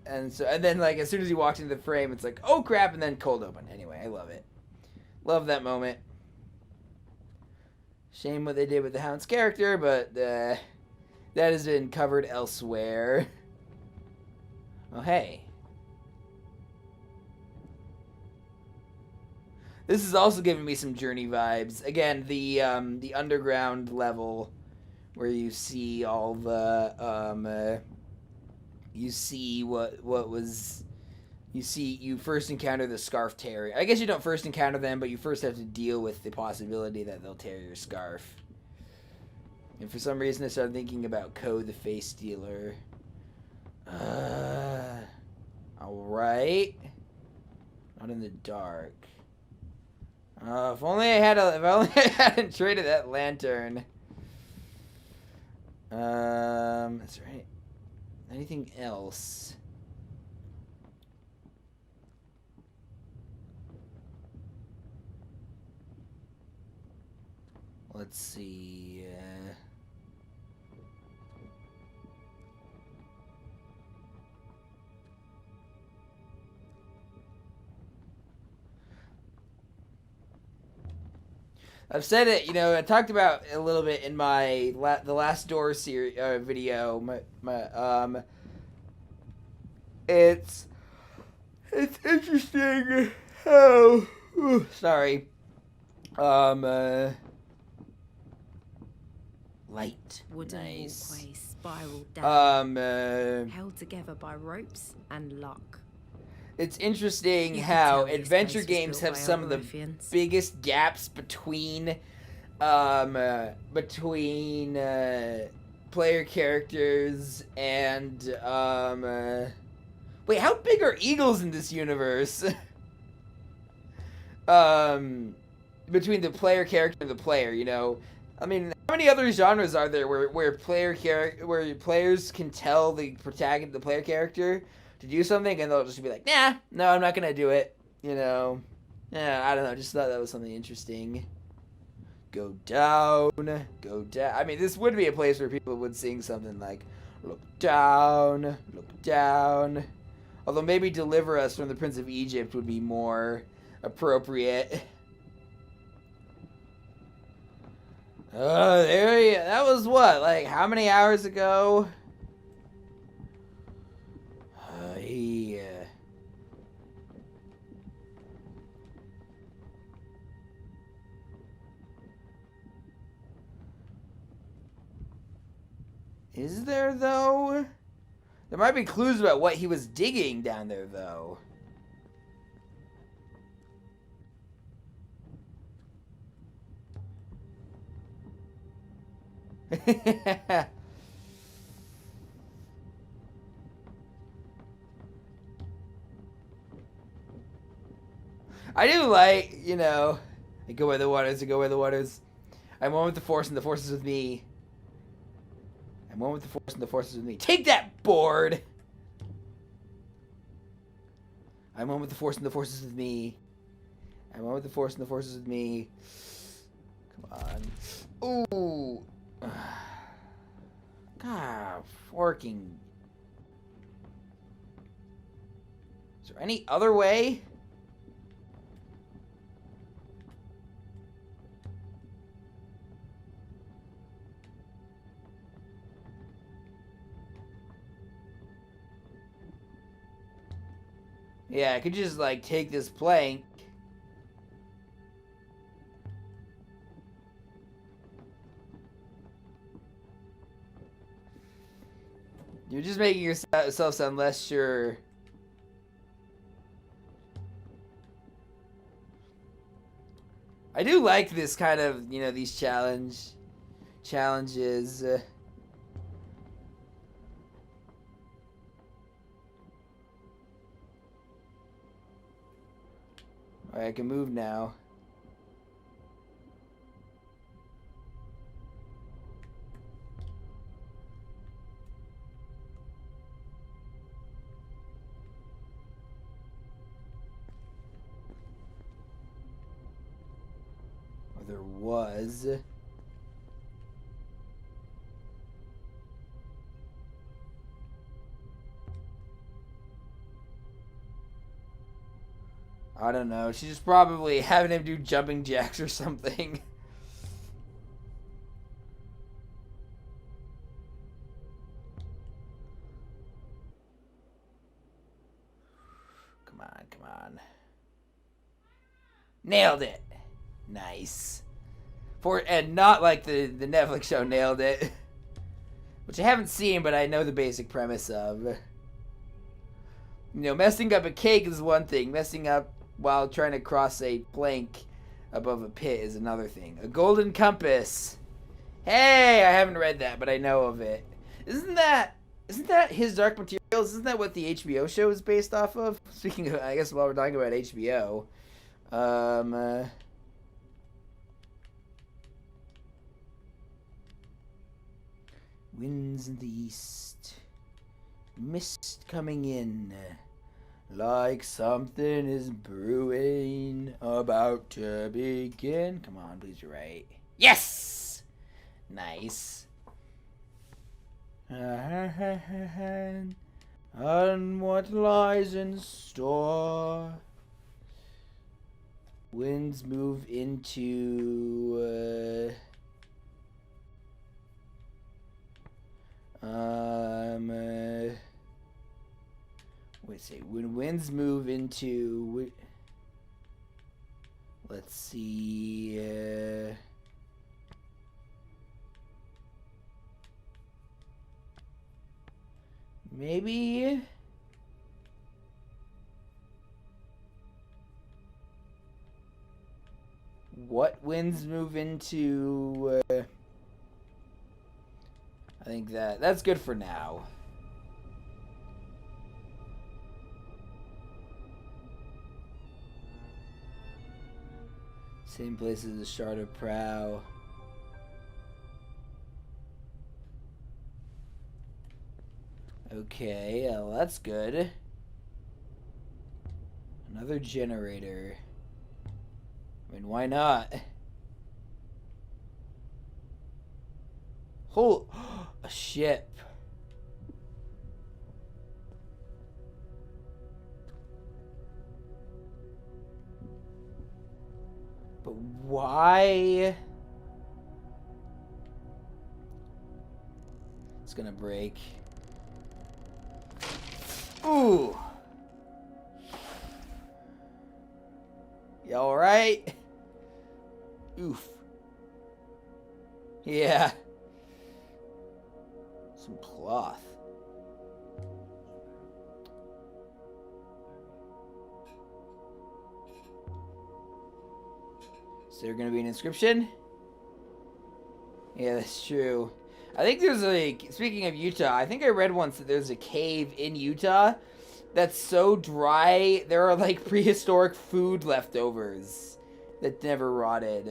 then, like, as soon as he walked into the frame, it's like, oh crap, and then cold open. Anyway, I love it. Love that moment. Shame what they did with the Hound's character, but that has been covered elsewhere. Oh hey. This is also giving me some Journey vibes. Again, the underground level where you see all the you first encounter the scarf tear. I guess you don't first encounter them, but you first have to deal with the possibility that they'll tear your scarf. And for some reason I started thinking about Ko the Face Stealer. Alright. Not in the dark. If only I hadn't traded that lantern. That's right. Anything else? Let's see. I've said it, you know, I talked about it a little bit in my the Last Door series video. It's interesting Oh, sorry. Light. Wooden Nice. walkway spiraled down, Um, held together by ropes and luck. it's interesting You could how tell this adventure place was games built have by some other of the ruffians. biggest gaps between player characters and wait, how big are eagles in this universe? Between the player character and the player, you know. I mean, how many other genres are there where players can tell the protagonist, the player character, to do something, and they'll just be like, "Nah, no, I'm not gonna do it." You know. Yeah, I don't know. Just thought that was something interesting. Go down, go down. I mean, this would be a place where people would sing something like, "Look down, look down." Although maybe "Deliver Us" from the Prince of Egypt would be more appropriate. That was what, like, how many hours ago? Yeah. Is there, though? There might be clues about what he was digging down there, though. I do like, you know, I go where the waters, I go where the waters. I'm one with the force and the force is with me. I'm one with the force and the force is with me. Take that, board! I'm one with the force and the force is with me. I'm one with the force and the force is with me. Come on. Ooh. God, forking. Is there any other way? Yeah, I could just, like, take this plank. You're just making yourself sound less sure. I do like this kind of, you know, these challenges. Alright, I can move now. Or there was. I don't know. She's just probably having him do jumping jacks or something. Come on, come on. Nailed it. Nice. And not like the Netflix show Nailed It. Which I haven't seen, but I know the basic premise of. You know, messing up a cake is one thing. Messing up while trying to cross a plank above a pit is another thing. A golden compass. Hey, I haven't read that, but I know of it. Isn't that His Dark Materials? Isn't that what the HBO show is based off of? Speaking of, I guess while we're talking about HBO, winds in the east, mist coming in. Like something is brewing, about to begin. Come on, please, you're right. Yes! Nice. And what lies in store? Winds move into... Wait, say when winds move into Let's see. Maybe. What winds move into? I think that's good for now. Same place as the Shard of Prow. Okay, well, that's good. Another generator. I mean, why not? Oh, a ship. But why? It's gonna break. Ooh. You alright? Oof. Yeah. Some cloth. Is there gonna be an inscription? Yeah, that's true. I think there's speaking of Utah, I think I read once that there's a cave in Utah that's so dry there are like prehistoric food leftovers that never rotted.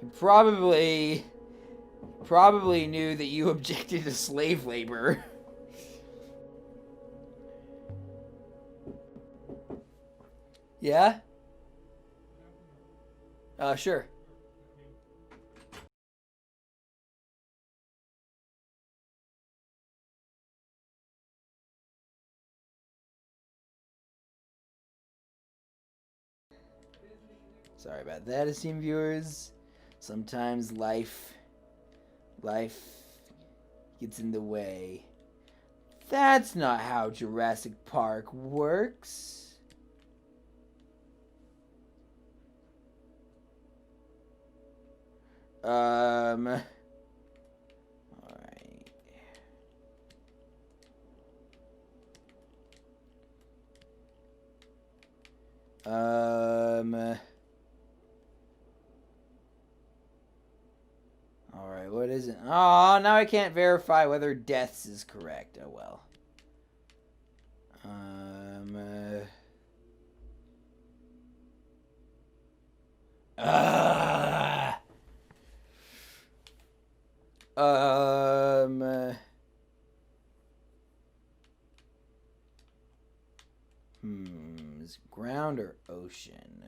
You probably knew that you objected to slave labor. Yeah? Sure. Sorry about that, esteemed viewers. Sometimes life gets in the way. That's not how Jurassic Park works. Alright. Alright, what is it? Oh, now I can't verify whether deaths is correct. Oh well. Uh, um. Is it ground or ocean?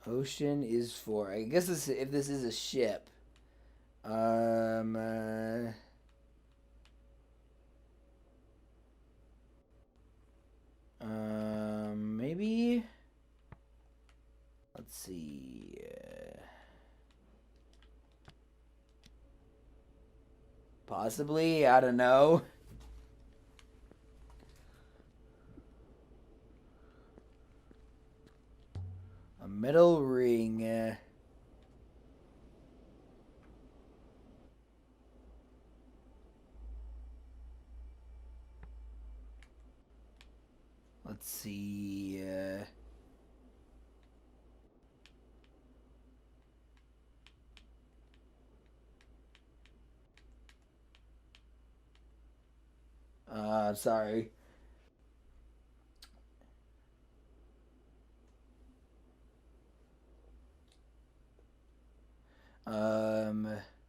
Ocean is for. I guess if this is a ship. Maybe. Let's see. Possibly. I don't know. A metal ring. Let's see. Sorry.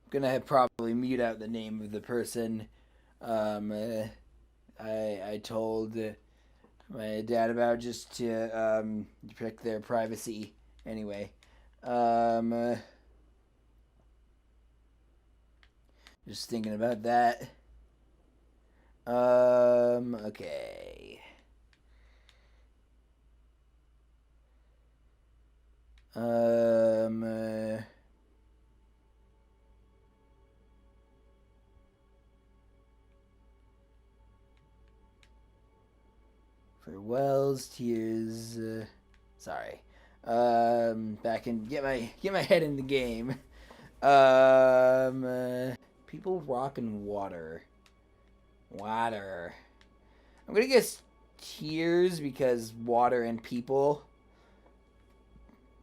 Gonna probably mute out the name of the person. I told my dad about just to protect their privacy. Anyway, just thinking about that. Okay. smells, tears. Sorry. Back in get my head in the game. People, rock, and water. Water. I'm gonna guess tears because water and people.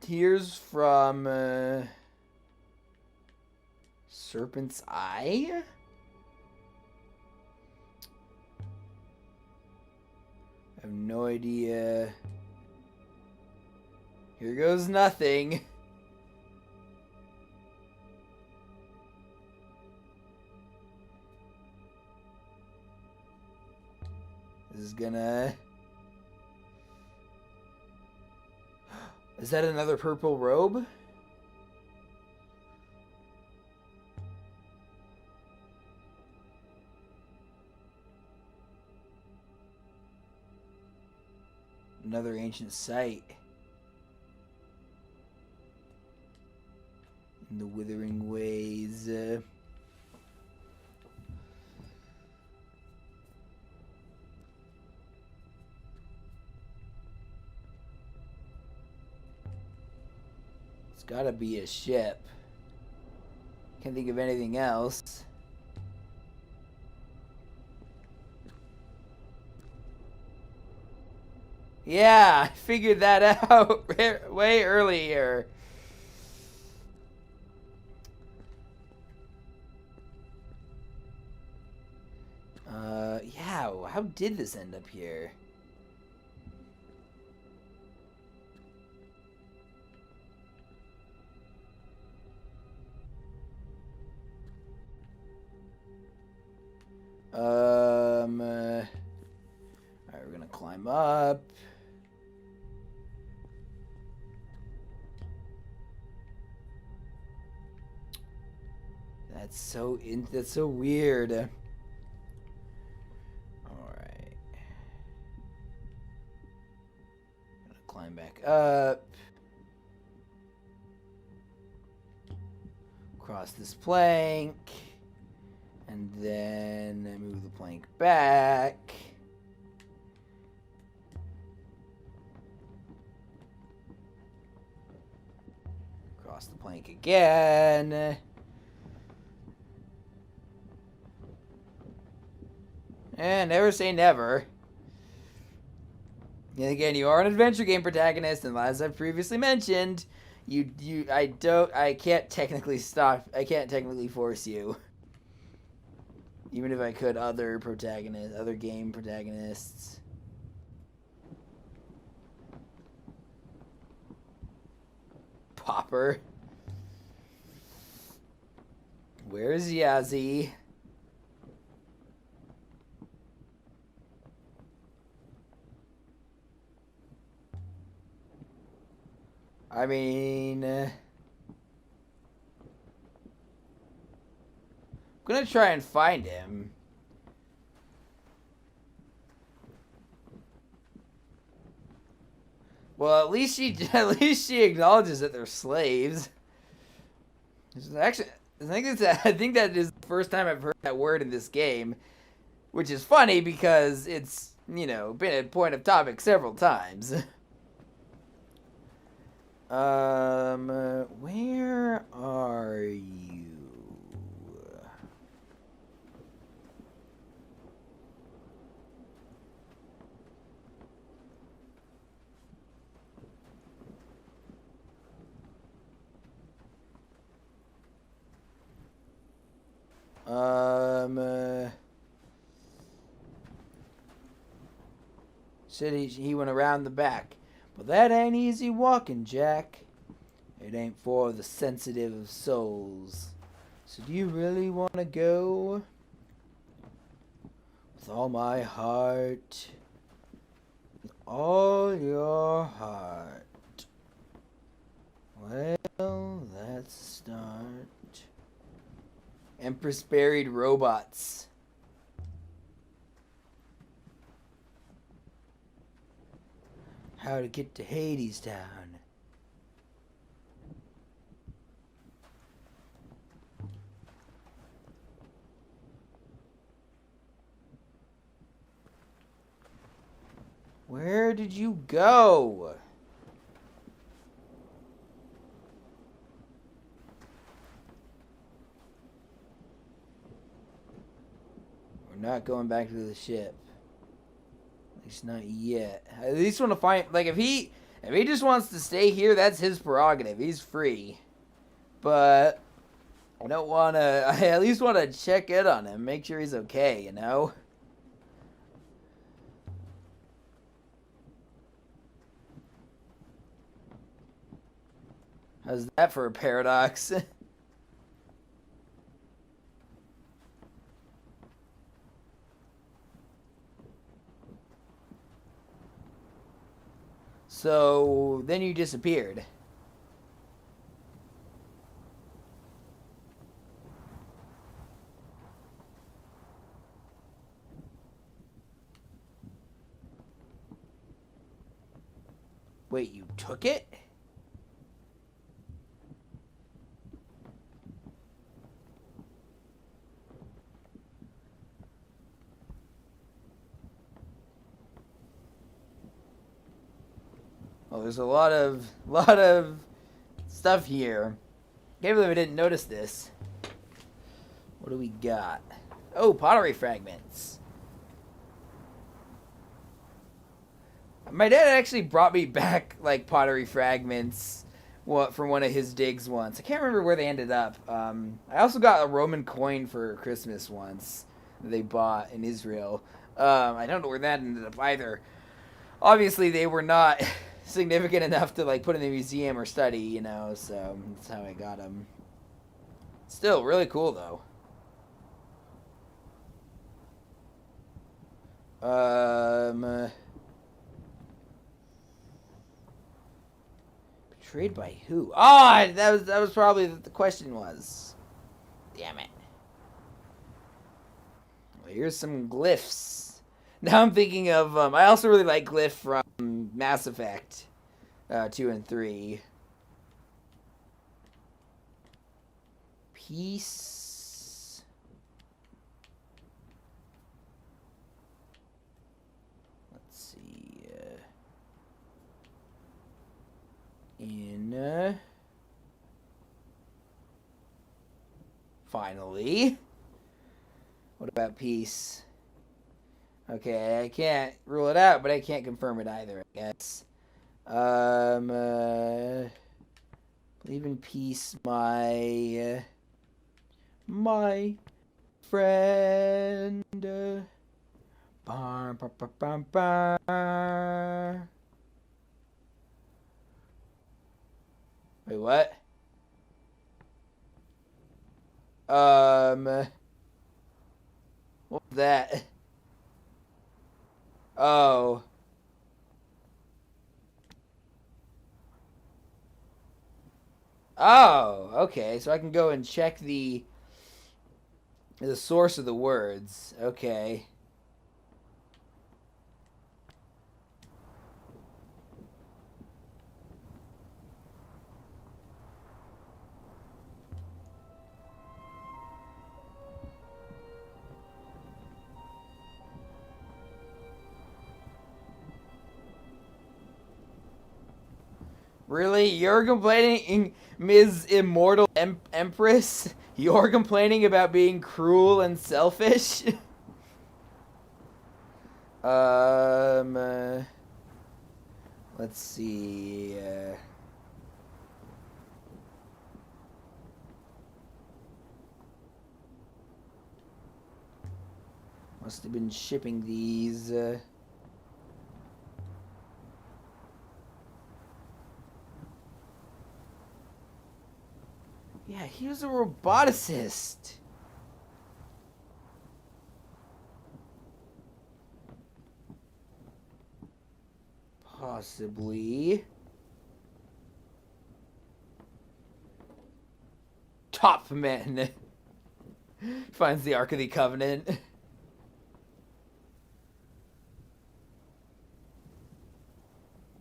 Tears from Serpent's Eye. I have no idea. Here goes nothing. This is gonna... Is that another purple robe? Another ancient site. In the withering ways. It's gotta be a ship. Can't think of anything else. Yeah, I figured that out way earlier. Yeah, how did this end up here? Alright, we're gonna climb up. That's so weird. Alright. Gonna climb back up. Cross this plank. And then move the plank back. Cross the plank again. And never say never. And again, you are an adventure game protagonist, and as I've previously mentioned, I can't technically force you. Even if I could other game protagonists. Popper. Where's Yazzie? I mean... I'm gonna try and find him. Well, at least she acknowledges that they're slaves. Actually, I think that is the first time I've heard that word in this game, which is funny because it's, been a point of topic several times. Where are you? Said he went around the back. But that ain't easy walking, Jack. It ain't for the sensitive of souls. So do you really want to go? With all my heart. With all your heart. Well, that's a start. Empress buried robots. How to get to Hades Town. Where Where did you go? We're not going back to the ship. At least not yet. I at least want to find, like, if he just wants to stay here, that's his prerogative. He's free. But I don't want to. I at least want to check in on him, make sure he's okay. You know. How's that for a paradox? So then you disappeared. Wait, you took it? Oh, there's a lot of stuff here. Can't believe I didn't notice this. What do we got? Oh, pottery fragments. My dad actually brought me back like pottery fragments from one of his digs once. I can't remember where they ended up. I also got a Roman coin for Christmas once that they bought in Israel. I don't know where that ended up either. Obviously, they were not significant enough to like put in the museum or study, you know. So that's how I got them. Still really cool though. Betrayed by who? Oh, that was probably what the question was. Damn it. Well, here's some glyphs. Now I'm thinking of. I also really like glyph from Mass Effect 2 and 3. Peace. Let's see. Finally. What about peace? Okay, I can't rule it out, but I can't confirm it either, I guess. Believe in peace, my friend. Bar, bar, bar, bar, bar. Wait, what? What was that? Oh. Oh, okay. So I can go and check the source of the words. Okay. Really? You're complaining, Ms. Immortal Empress? You're complaining about being cruel and selfish? Let's see. Must have been shipping these. Yeah, he was a roboticist. Possibly. Top men. Finds the Ark of the Covenant.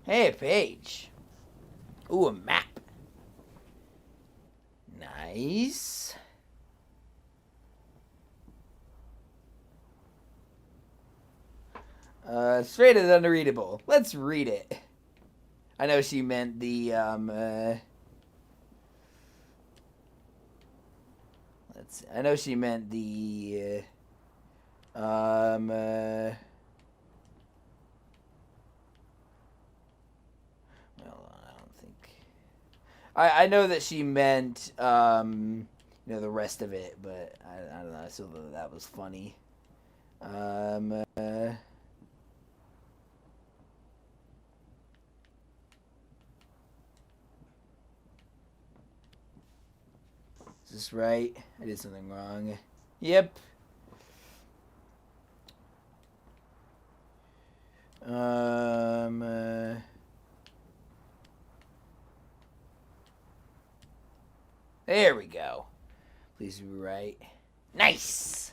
Hey, a page. Ooh, a map. Nice. Straight and unreadable. Let's read it. I know she meant the, I know she meant the, well, I don't think... I know that she meant, you know, the rest of it, but I don't know, I still thought that was funny. Is this right? I did something wrong. Yep. There we go. Please be right. Nice!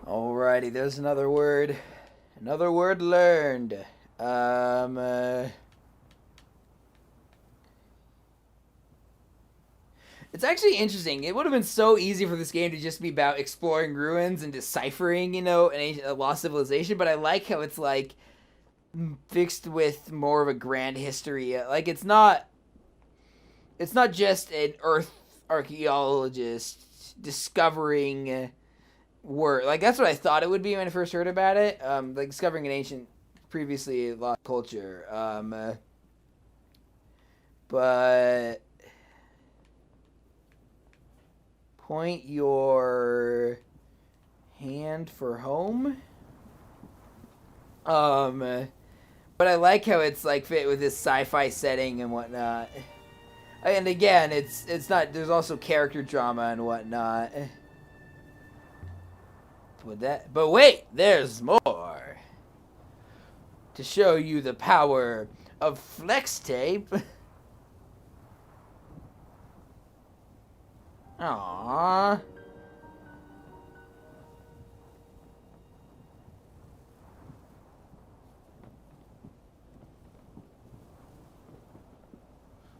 Alrighty, there's another word. Another word learned. It's actually interesting. It would have been so easy for this game to just be about exploring ruins and deciphering, you know, a lost civilization, but I like how it's, like, fixed with more of a grand history. Like, it's not just an Earth archaeologist discovering work. Like, that's what I thought it would be when I first heard about it. Like, discovering an ancient, previously lost culture. But... point your hand for home. But I like how it's like fit with this sci-fi setting and whatnot. And again, it's not. There's also character drama and whatnot. But wait, there's more. To show you the power of flex tape. Aww.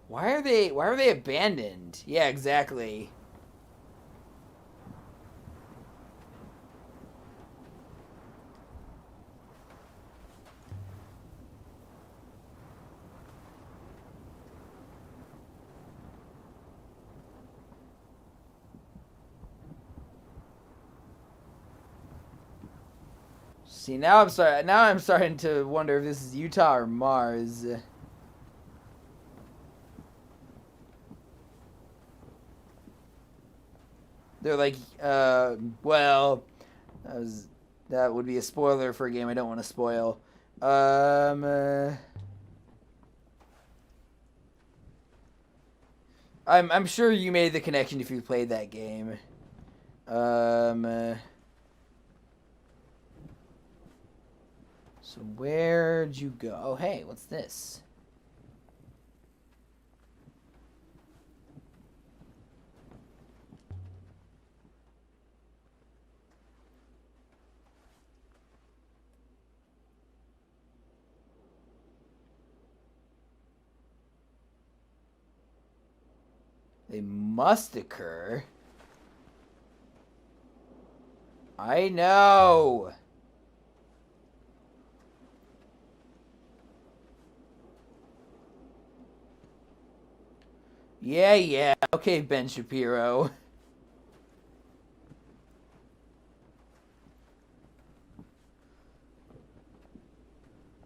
Why are they abandoned? Yeah, exactly. See, now I'm starting to wonder if this is Utah or Mars. They're like, well, that would be a spoiler for a game I don't want to spoil. I'm sure you made the connection if you played that game. So where'd you go? Oh, hey, what's this? They must occur. I know. Yeah. Okay, Ben Shapiro.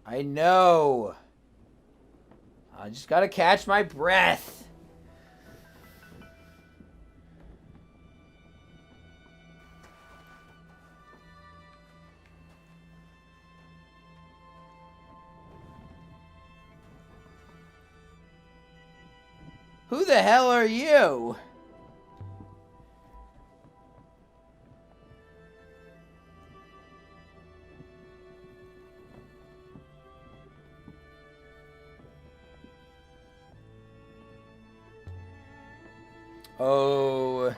I know. I just gotta catch my breath. Who the hell are you? Oh.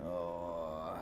Oh.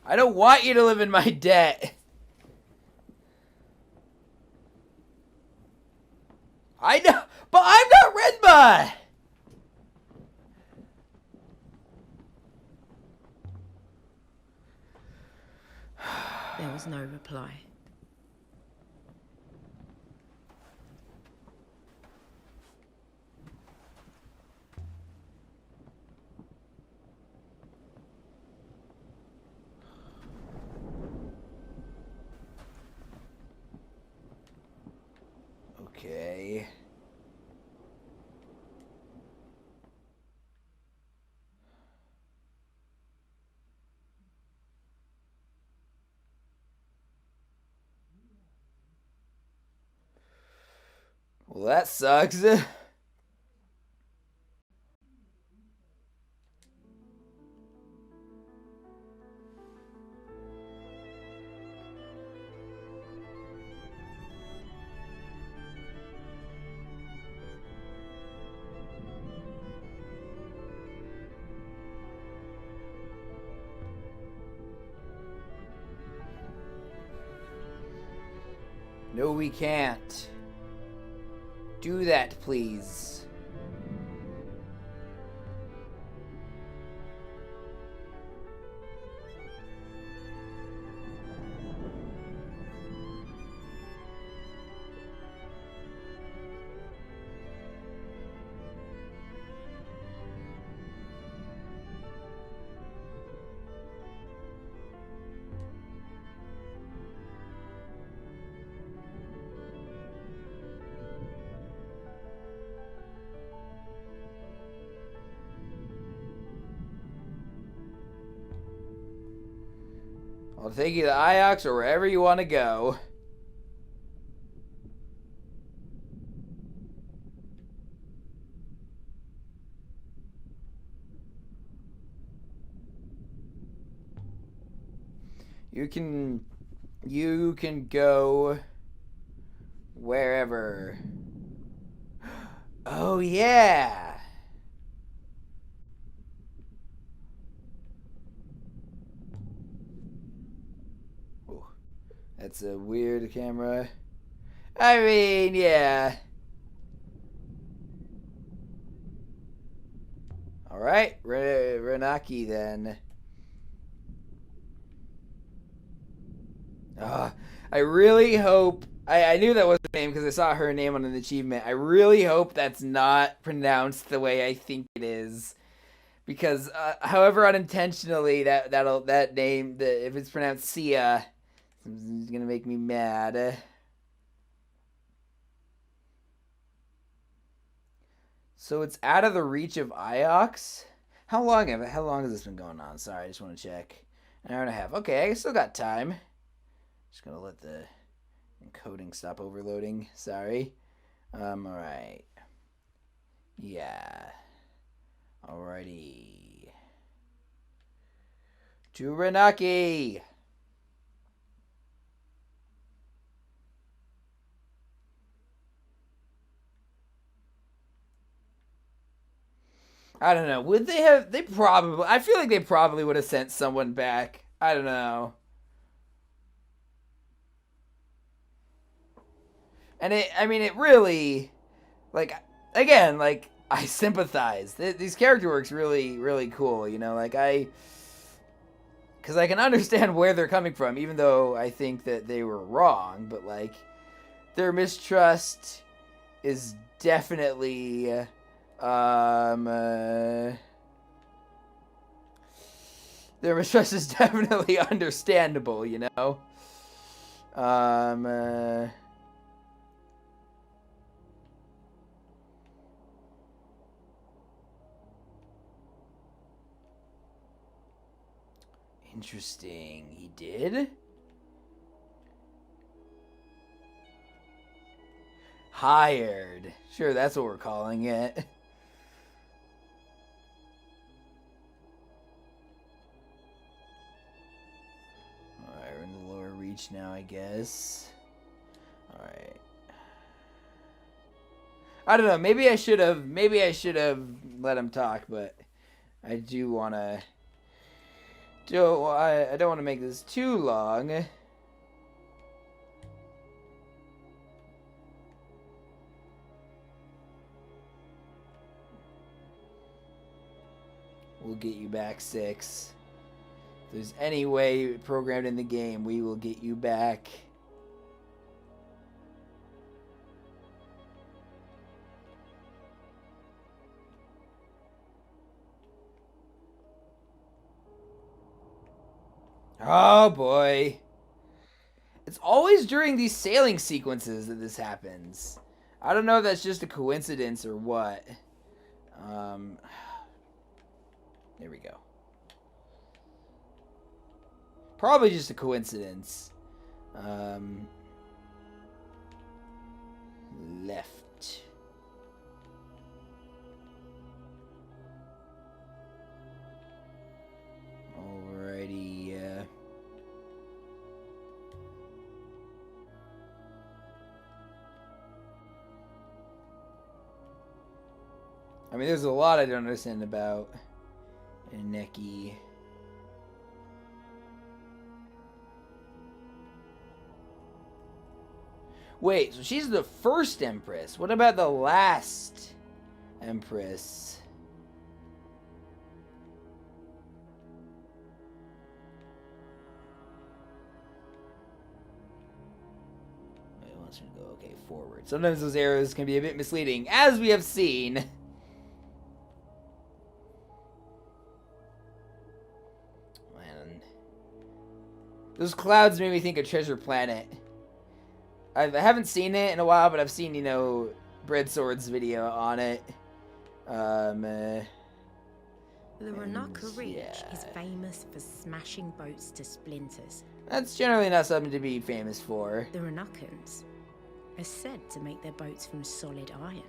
I don't want you to live in my debt. I know, but I'm not Renba! There was no reply. Okay. Well, that sucks. No, we can't. Do that, please. I'll take you to Iox or wherever you want to go. You can go wherever. Oh yeah. Ooh, that's a weird camera. I mean, yeah. All right, Renaki then. I really hope. I knew that was her name because I saw her name on an achievement. I really hope that's not pronounced the way I think it is, because however unintentionally that name, if it's pronounced Sia, it's gonna make me mad. So it's out of the reach of Iox. How long has this been going on? Sorry, I just want to check. An hour and a half. Okay, I still got time. Just gonna let the encoding stop overloading. Sorry. Alright. Yeah. Alrighty. To Renaki! I don't know. Would they have... They probably... I feel like they probably would have sent someone back. I don't know. And it really... Like, again, like, I sympathize. These character work's really, really cool, you know? Like, because I can understand where they're coming from, even though I think that they were wrong. But, like, their mistrust is definitely... their mistrust is definitely understandable, you know? Interesting. He did? Hired. Sure, that's what we're calling it. Alright, we're in the lower reach now, I guess. Alright. I don't know, maybe I should have let him talk, but I do want to I don't want to make this too long. We'll get you back, 6. If there's any way programmed in the game, we will get you back. Oh boy. It's always during these sailing sequences that this happens. I don't know if that's just a coincidence or what. There we go. Probably just a coincidence. Left. Alrighty, I mean, there's a lot I don't understand about Neki. Wait, so she's the first Empress. What about the last Empress? It wants me to go, okay, forward. Sometimes those arrows can be a bit misleading, as we have seen. Those clouds made me think of Treasure Planet. I haven't seen it in a while, but I've seen, you know, Breadsword's video on it. The Ranaka Reach is famous for smashing boats to splinters. That's generally not something to be famous for. The Ranakans are said to make their boats from solid iron.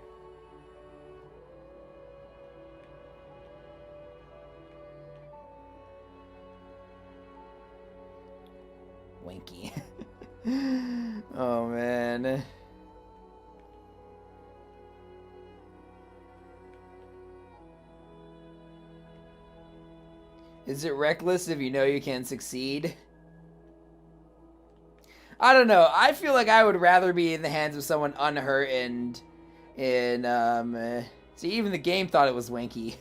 Winky. Oh man. Is it reckless if you know you can succeed? I don't know. I feel like I would rather be in the hands of someone unhurt and see, even the game thought it was Winky.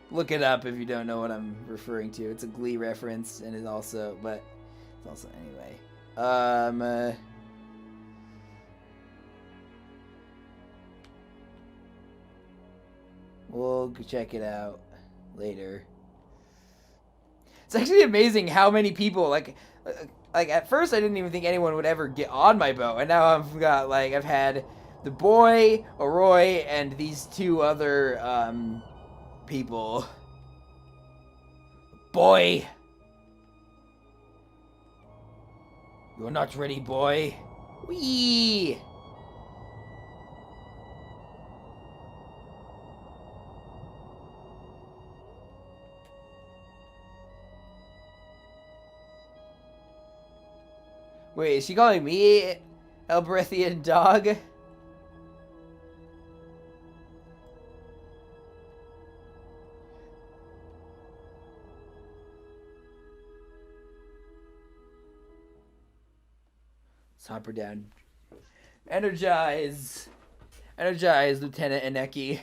Look it up if you don't know what I'm referring to. It's a Glee reference, and it's also anyway. We'll check it out later. It's actually amazing how many people like at first I didn't even think anyone would ever get on my boat, and now I've had the boy, Arroy, and these 2 other people. Boy! You're not ready, boy. Whee! Wait, is she calling me Elbrethian dog? Hop her down. Energize, Lieutenant Aneki.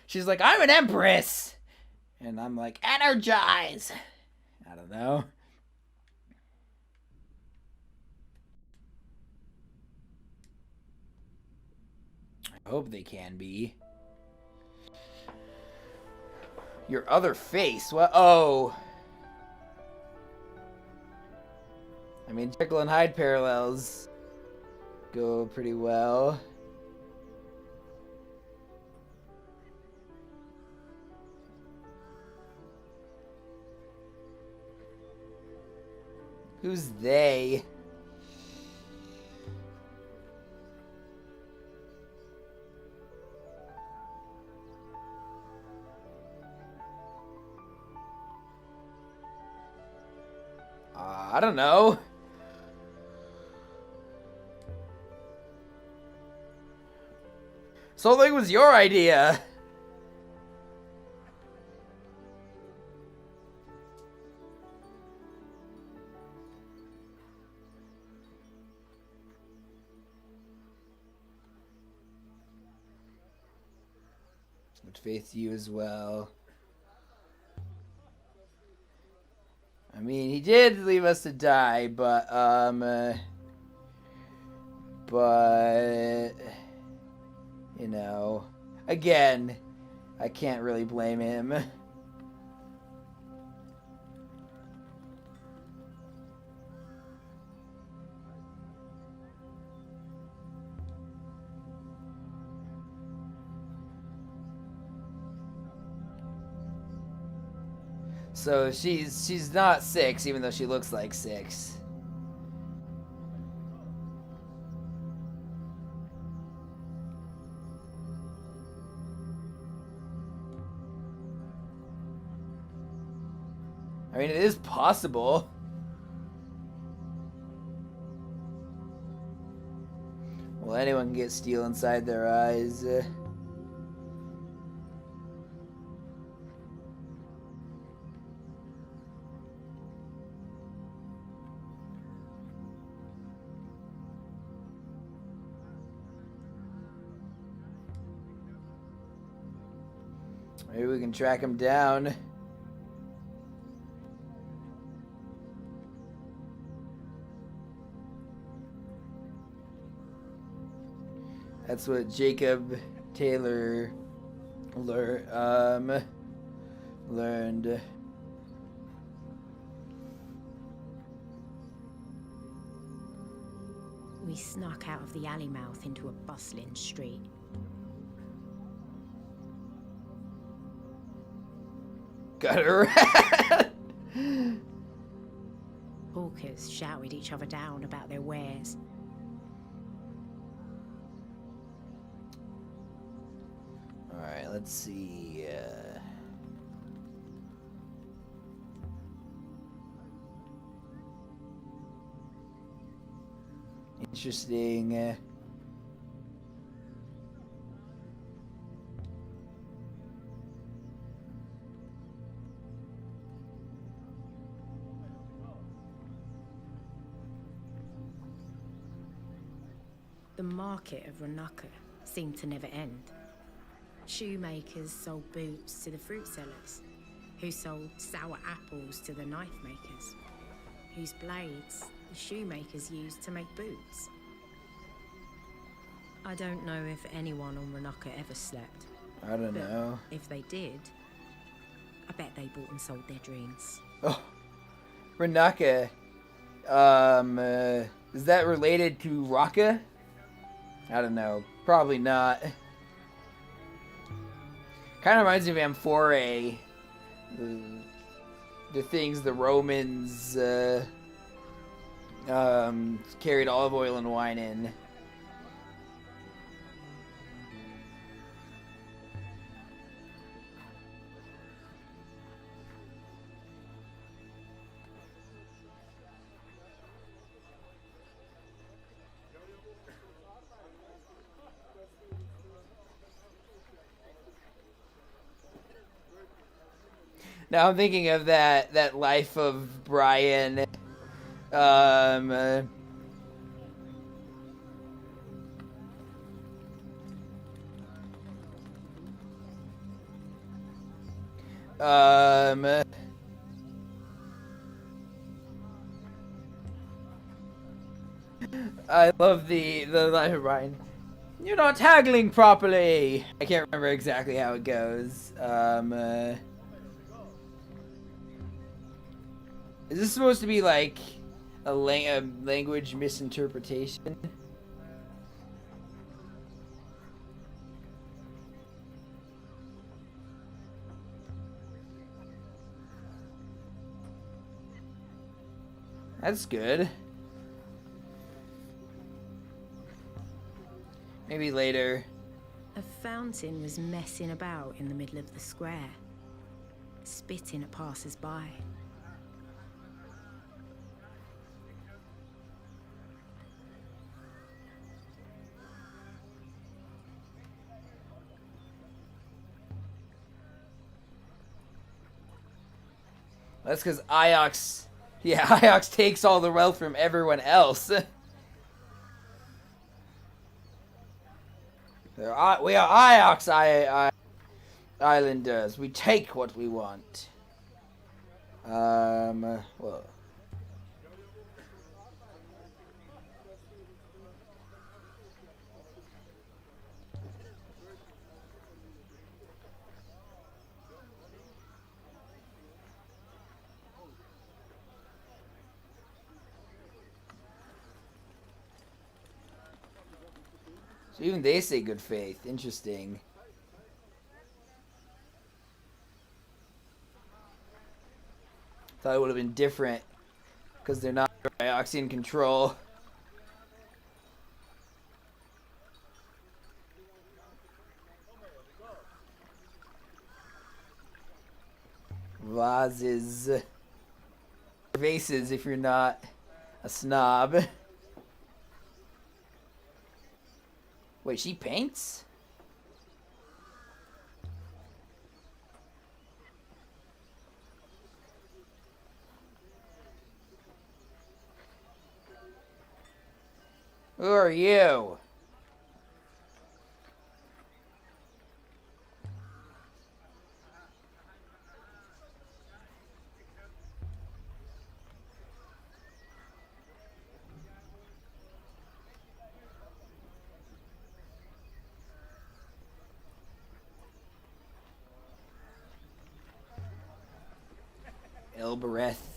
She's like, I'm an Empress! And I'm like, energize! I don't know. I hope they can be. Your other face? What? Oh. I mean, Jekyll and Hyde parallels go pretty well. Who's they? I don't know. So it was your idea. With faith to you as well. I mean, he did leave us to die, but, you know, again, I can't really blame him. So she's not 6, even though she looks like 6. I mean, it is possible. Well, anyone can get steel inside their eyes. Maybe we can track him down. That's what Jacob Taylor learned. We snuck out of the alley mouth into a bustling street. Got her rat. Hawkers shouted each other down about their wares. Alright, let's see. Interesting. The market of Ranaka seemed to never end. Shoemakers sold boots to the fruit sellers, who sold sour apples to the knife makers, whose blades the shoemakers used to make boots. I don't know if anyone on Ranaka ever slept. I don't know. If they did, I bet they bought and sold their dreams. Oh, Ranaka. Is that related to Raka? I don't know. Probably not. Kind of reminds me of Amphorae. The things the Romans carried olive oil and wine in. Now I'm thinking of that life of Brian. I love the life of Brian. You're not haggling properly. I can't remember exactly how it goes. Is this supposed to be like a language misinterpretation? That's good. Maybe later. A fountain was messing about in the middle of the square, spitting at passers-by. That's because Iox... Yeah, Iox takes all the wealth from everyone else. We are Iox. Islanders, we take what we want. Well. So even they say good faith. Interesting. Thought it would have been different because they're not Dioxin control. Vases. Vases if you're not a snob. Wait, she paints? Who are you? Elbereth.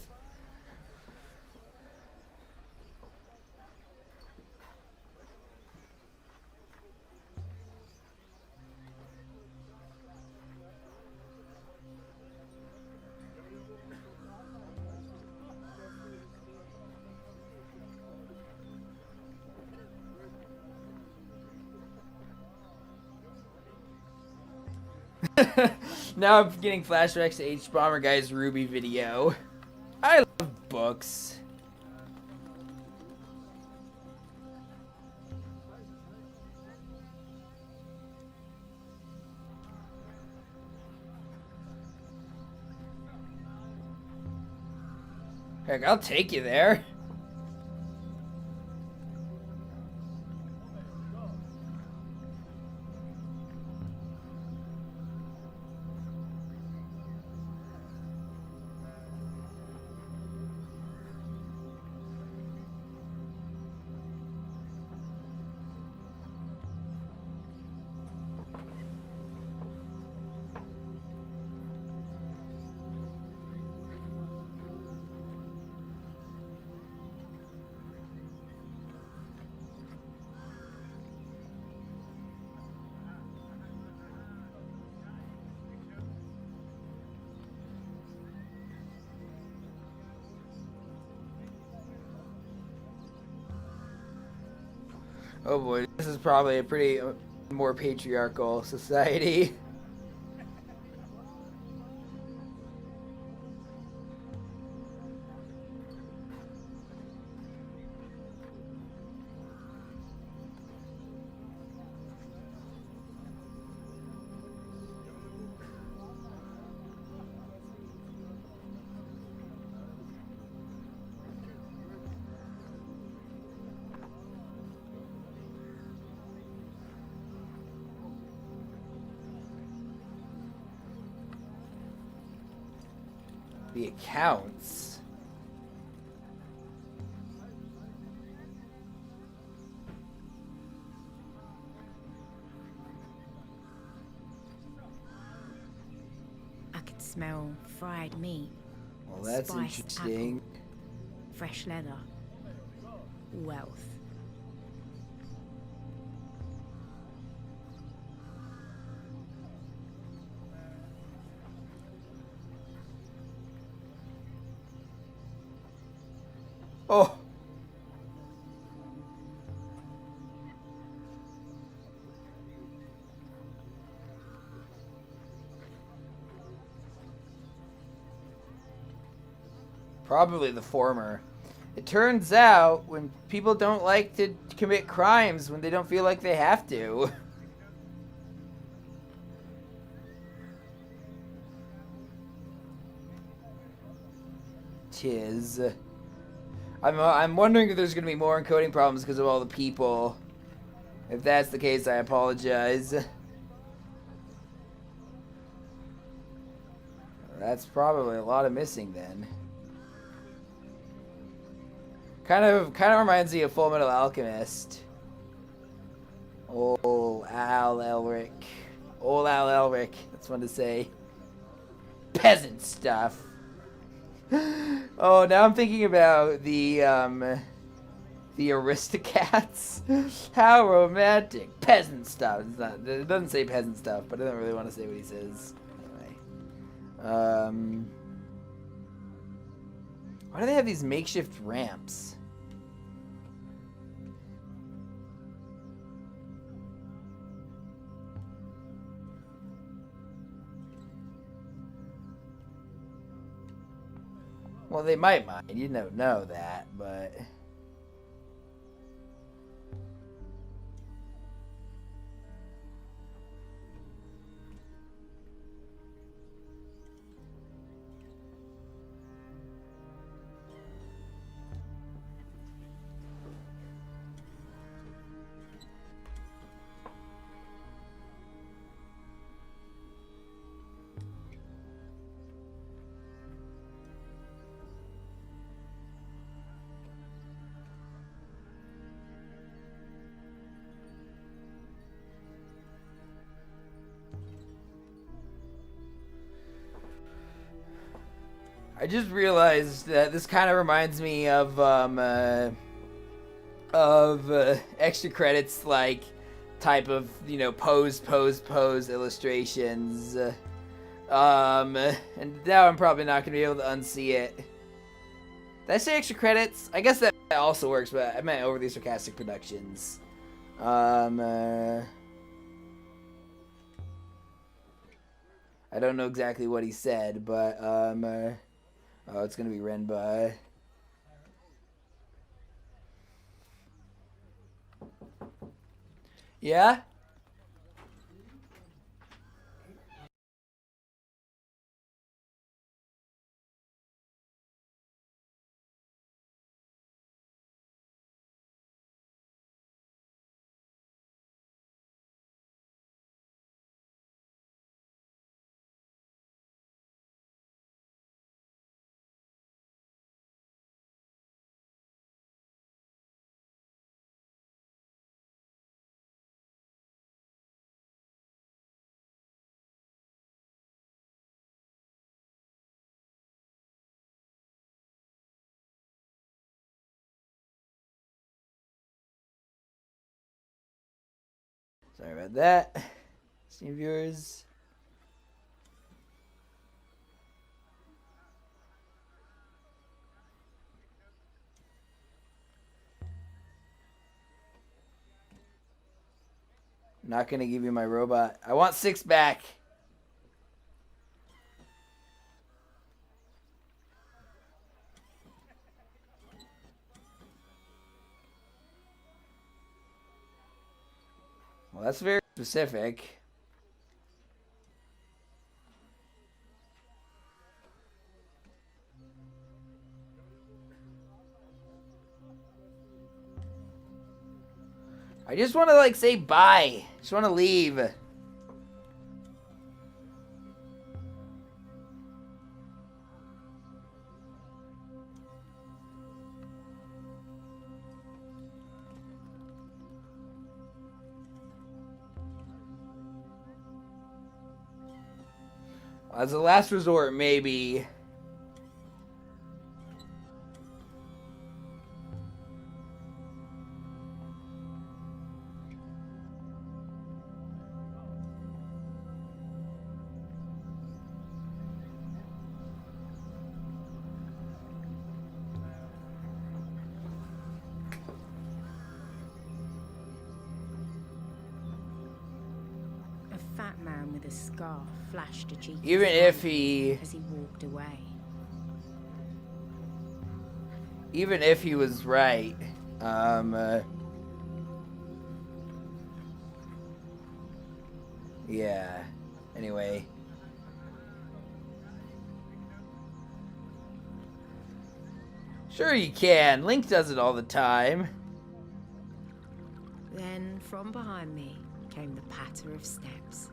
Now I'm getting flashbacks to H Bomber Guy's Ruby video. I love books. Heck, I'll take you there. Oh boy, this is probably a pretty more patriarchal society. The accounts. I could smell fried meat. Well, that's spiced interesting. apple, fresh leather. Wealth. Oh. Probably the former. It turns out when people don't like to commit crimes when they don't feel like they have to. Tis. I'm wondering if there's going to be more encoding problems because of all the people. If that's the case, I apologize. That's probably a lot of missing then. Kind of reminds me of Full Metal Alchemist. Old Al Elric. Old Al Elric. That's fun to say. Peasant stuff. Oh, now I'm thinking about the Aristocats. How romantic. Peasant stuff. It doesn't say peasant stuff, but I don't really want to say what he says. Anyway. Why do they have these makeshift ramps? Well, they might mind. You don't know that, but... I just realized that this kind of reminds me of extra credits, like type of, you know, pose illustrations. And now I'm probably not gonna be able to unsee it. Did I say extra credits? I guess that also works, but I meant overly sarcastic productions. I don't know exactly what he said, but oh, it's gonna be Ren by. Yeah? Sorry about that. Steam viewers. I'm not gonna give you my robot. I want 6 back. Well, that's very specific. I just want to, like, say bye. Just want to leave. As a last resort, maybe. A fat man with a scarf flashed a cheek. Even if he... as he walked away. Even if he was right, yeah. Anyway. Sure you can. Link does it all the time. Then, from behind me, came the patter of steps.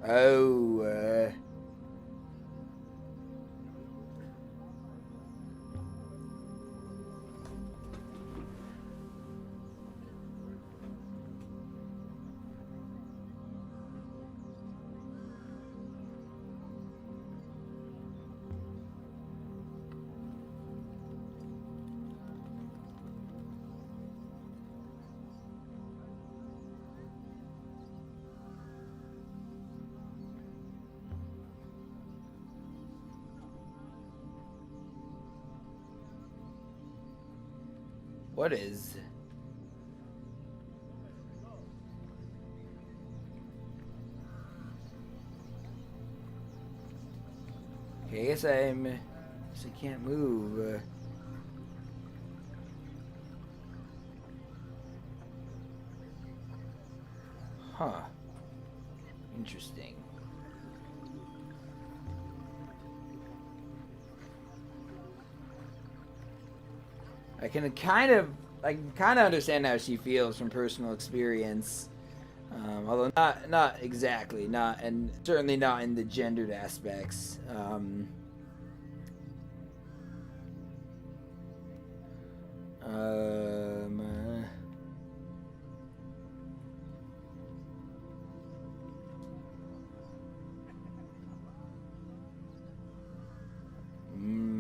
Oh, what is... Okay, I guess I can't move. Huh. Interesting. I can kind of understand how she feels from personal experience, although not exactly, and certainly not in the gendered aspects.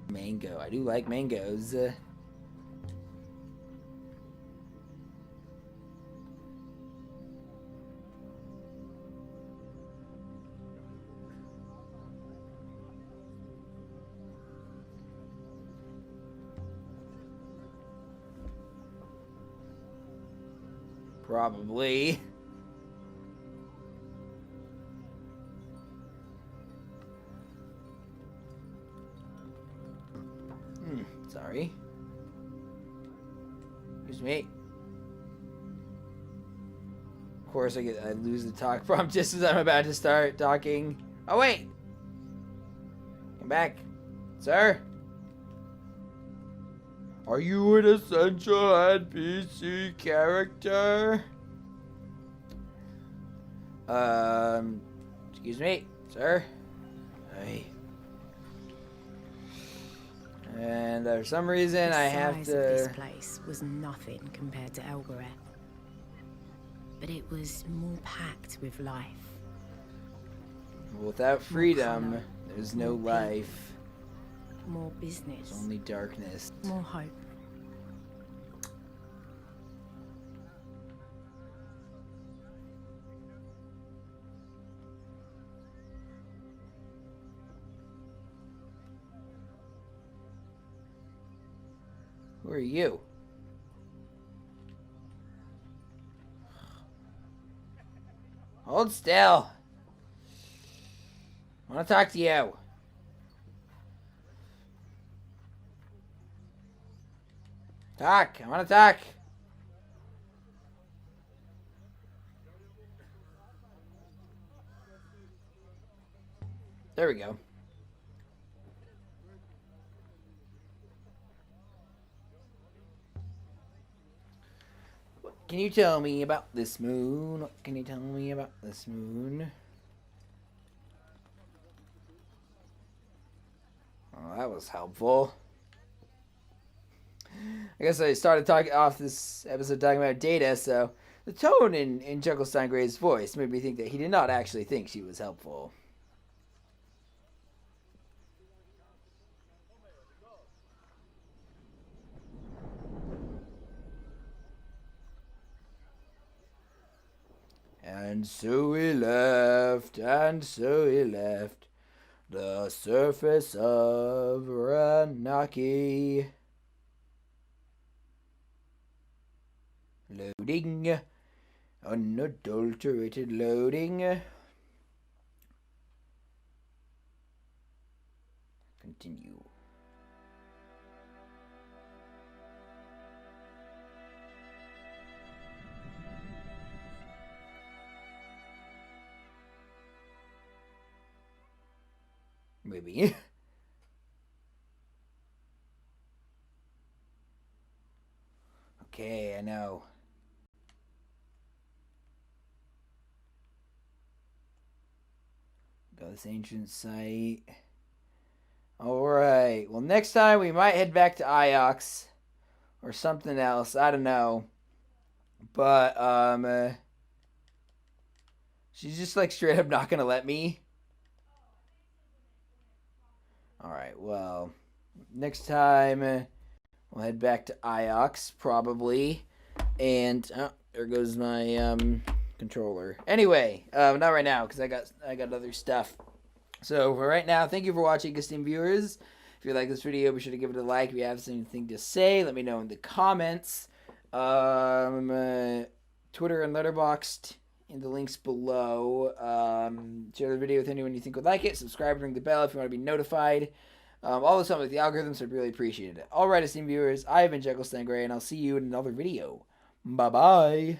Mango. I do like mangoes. Probably. Sorry. Excuse me. Of course, I lose the talk prompt just as I'm about to start talking. Oh wait. Come back, sir. Are you an essential NPC character? Excuse me, sir. Hey. And for some reason, I have to... The size of this place was nothing compared to Elbereth. But it was more packed with life. Without freedom, colour, there's no more life. More business. There's only darkness. More hope. Who are you? Hold still. I want to talk to you. Talk. I want to talk. There we go. What can you tell me about this moon? What can you tell me about this moon? Oh, that was helpful. I guess I started talking off this episode talking about Data, so the tone in Jekyllstein Gray's voice made me think that he did not actually think she was helpful. And so he left, the surface of Ranaki. Loading. Unadulterated loading. Continue. Maybe. Okay, I know. this ancient site. Alright. Well, next time we might head back to Iox. Or something else. I don't know. But, she's just, like, straight up not gonna let me. Alright, well, next time we'll head back to Iox, probably. And, oh, there goes my, controller. Anyway, not right now, because I got other stuff. So, for right now, thank you for watching, esteemed viewers. If you like this video, be sure to give it a like. If you have something to say, let me know in the comments. Twitter and Letterboxd in the links below. Share the video with anyone you think would like it. Subscribe and ring the bell if you want to be notified. All this stuff with the algorithms, I'd really appreciate it. Alright, esteemed viewers, I have been Jekyllstein Gray, and I'll see you in another video. Bye-bye.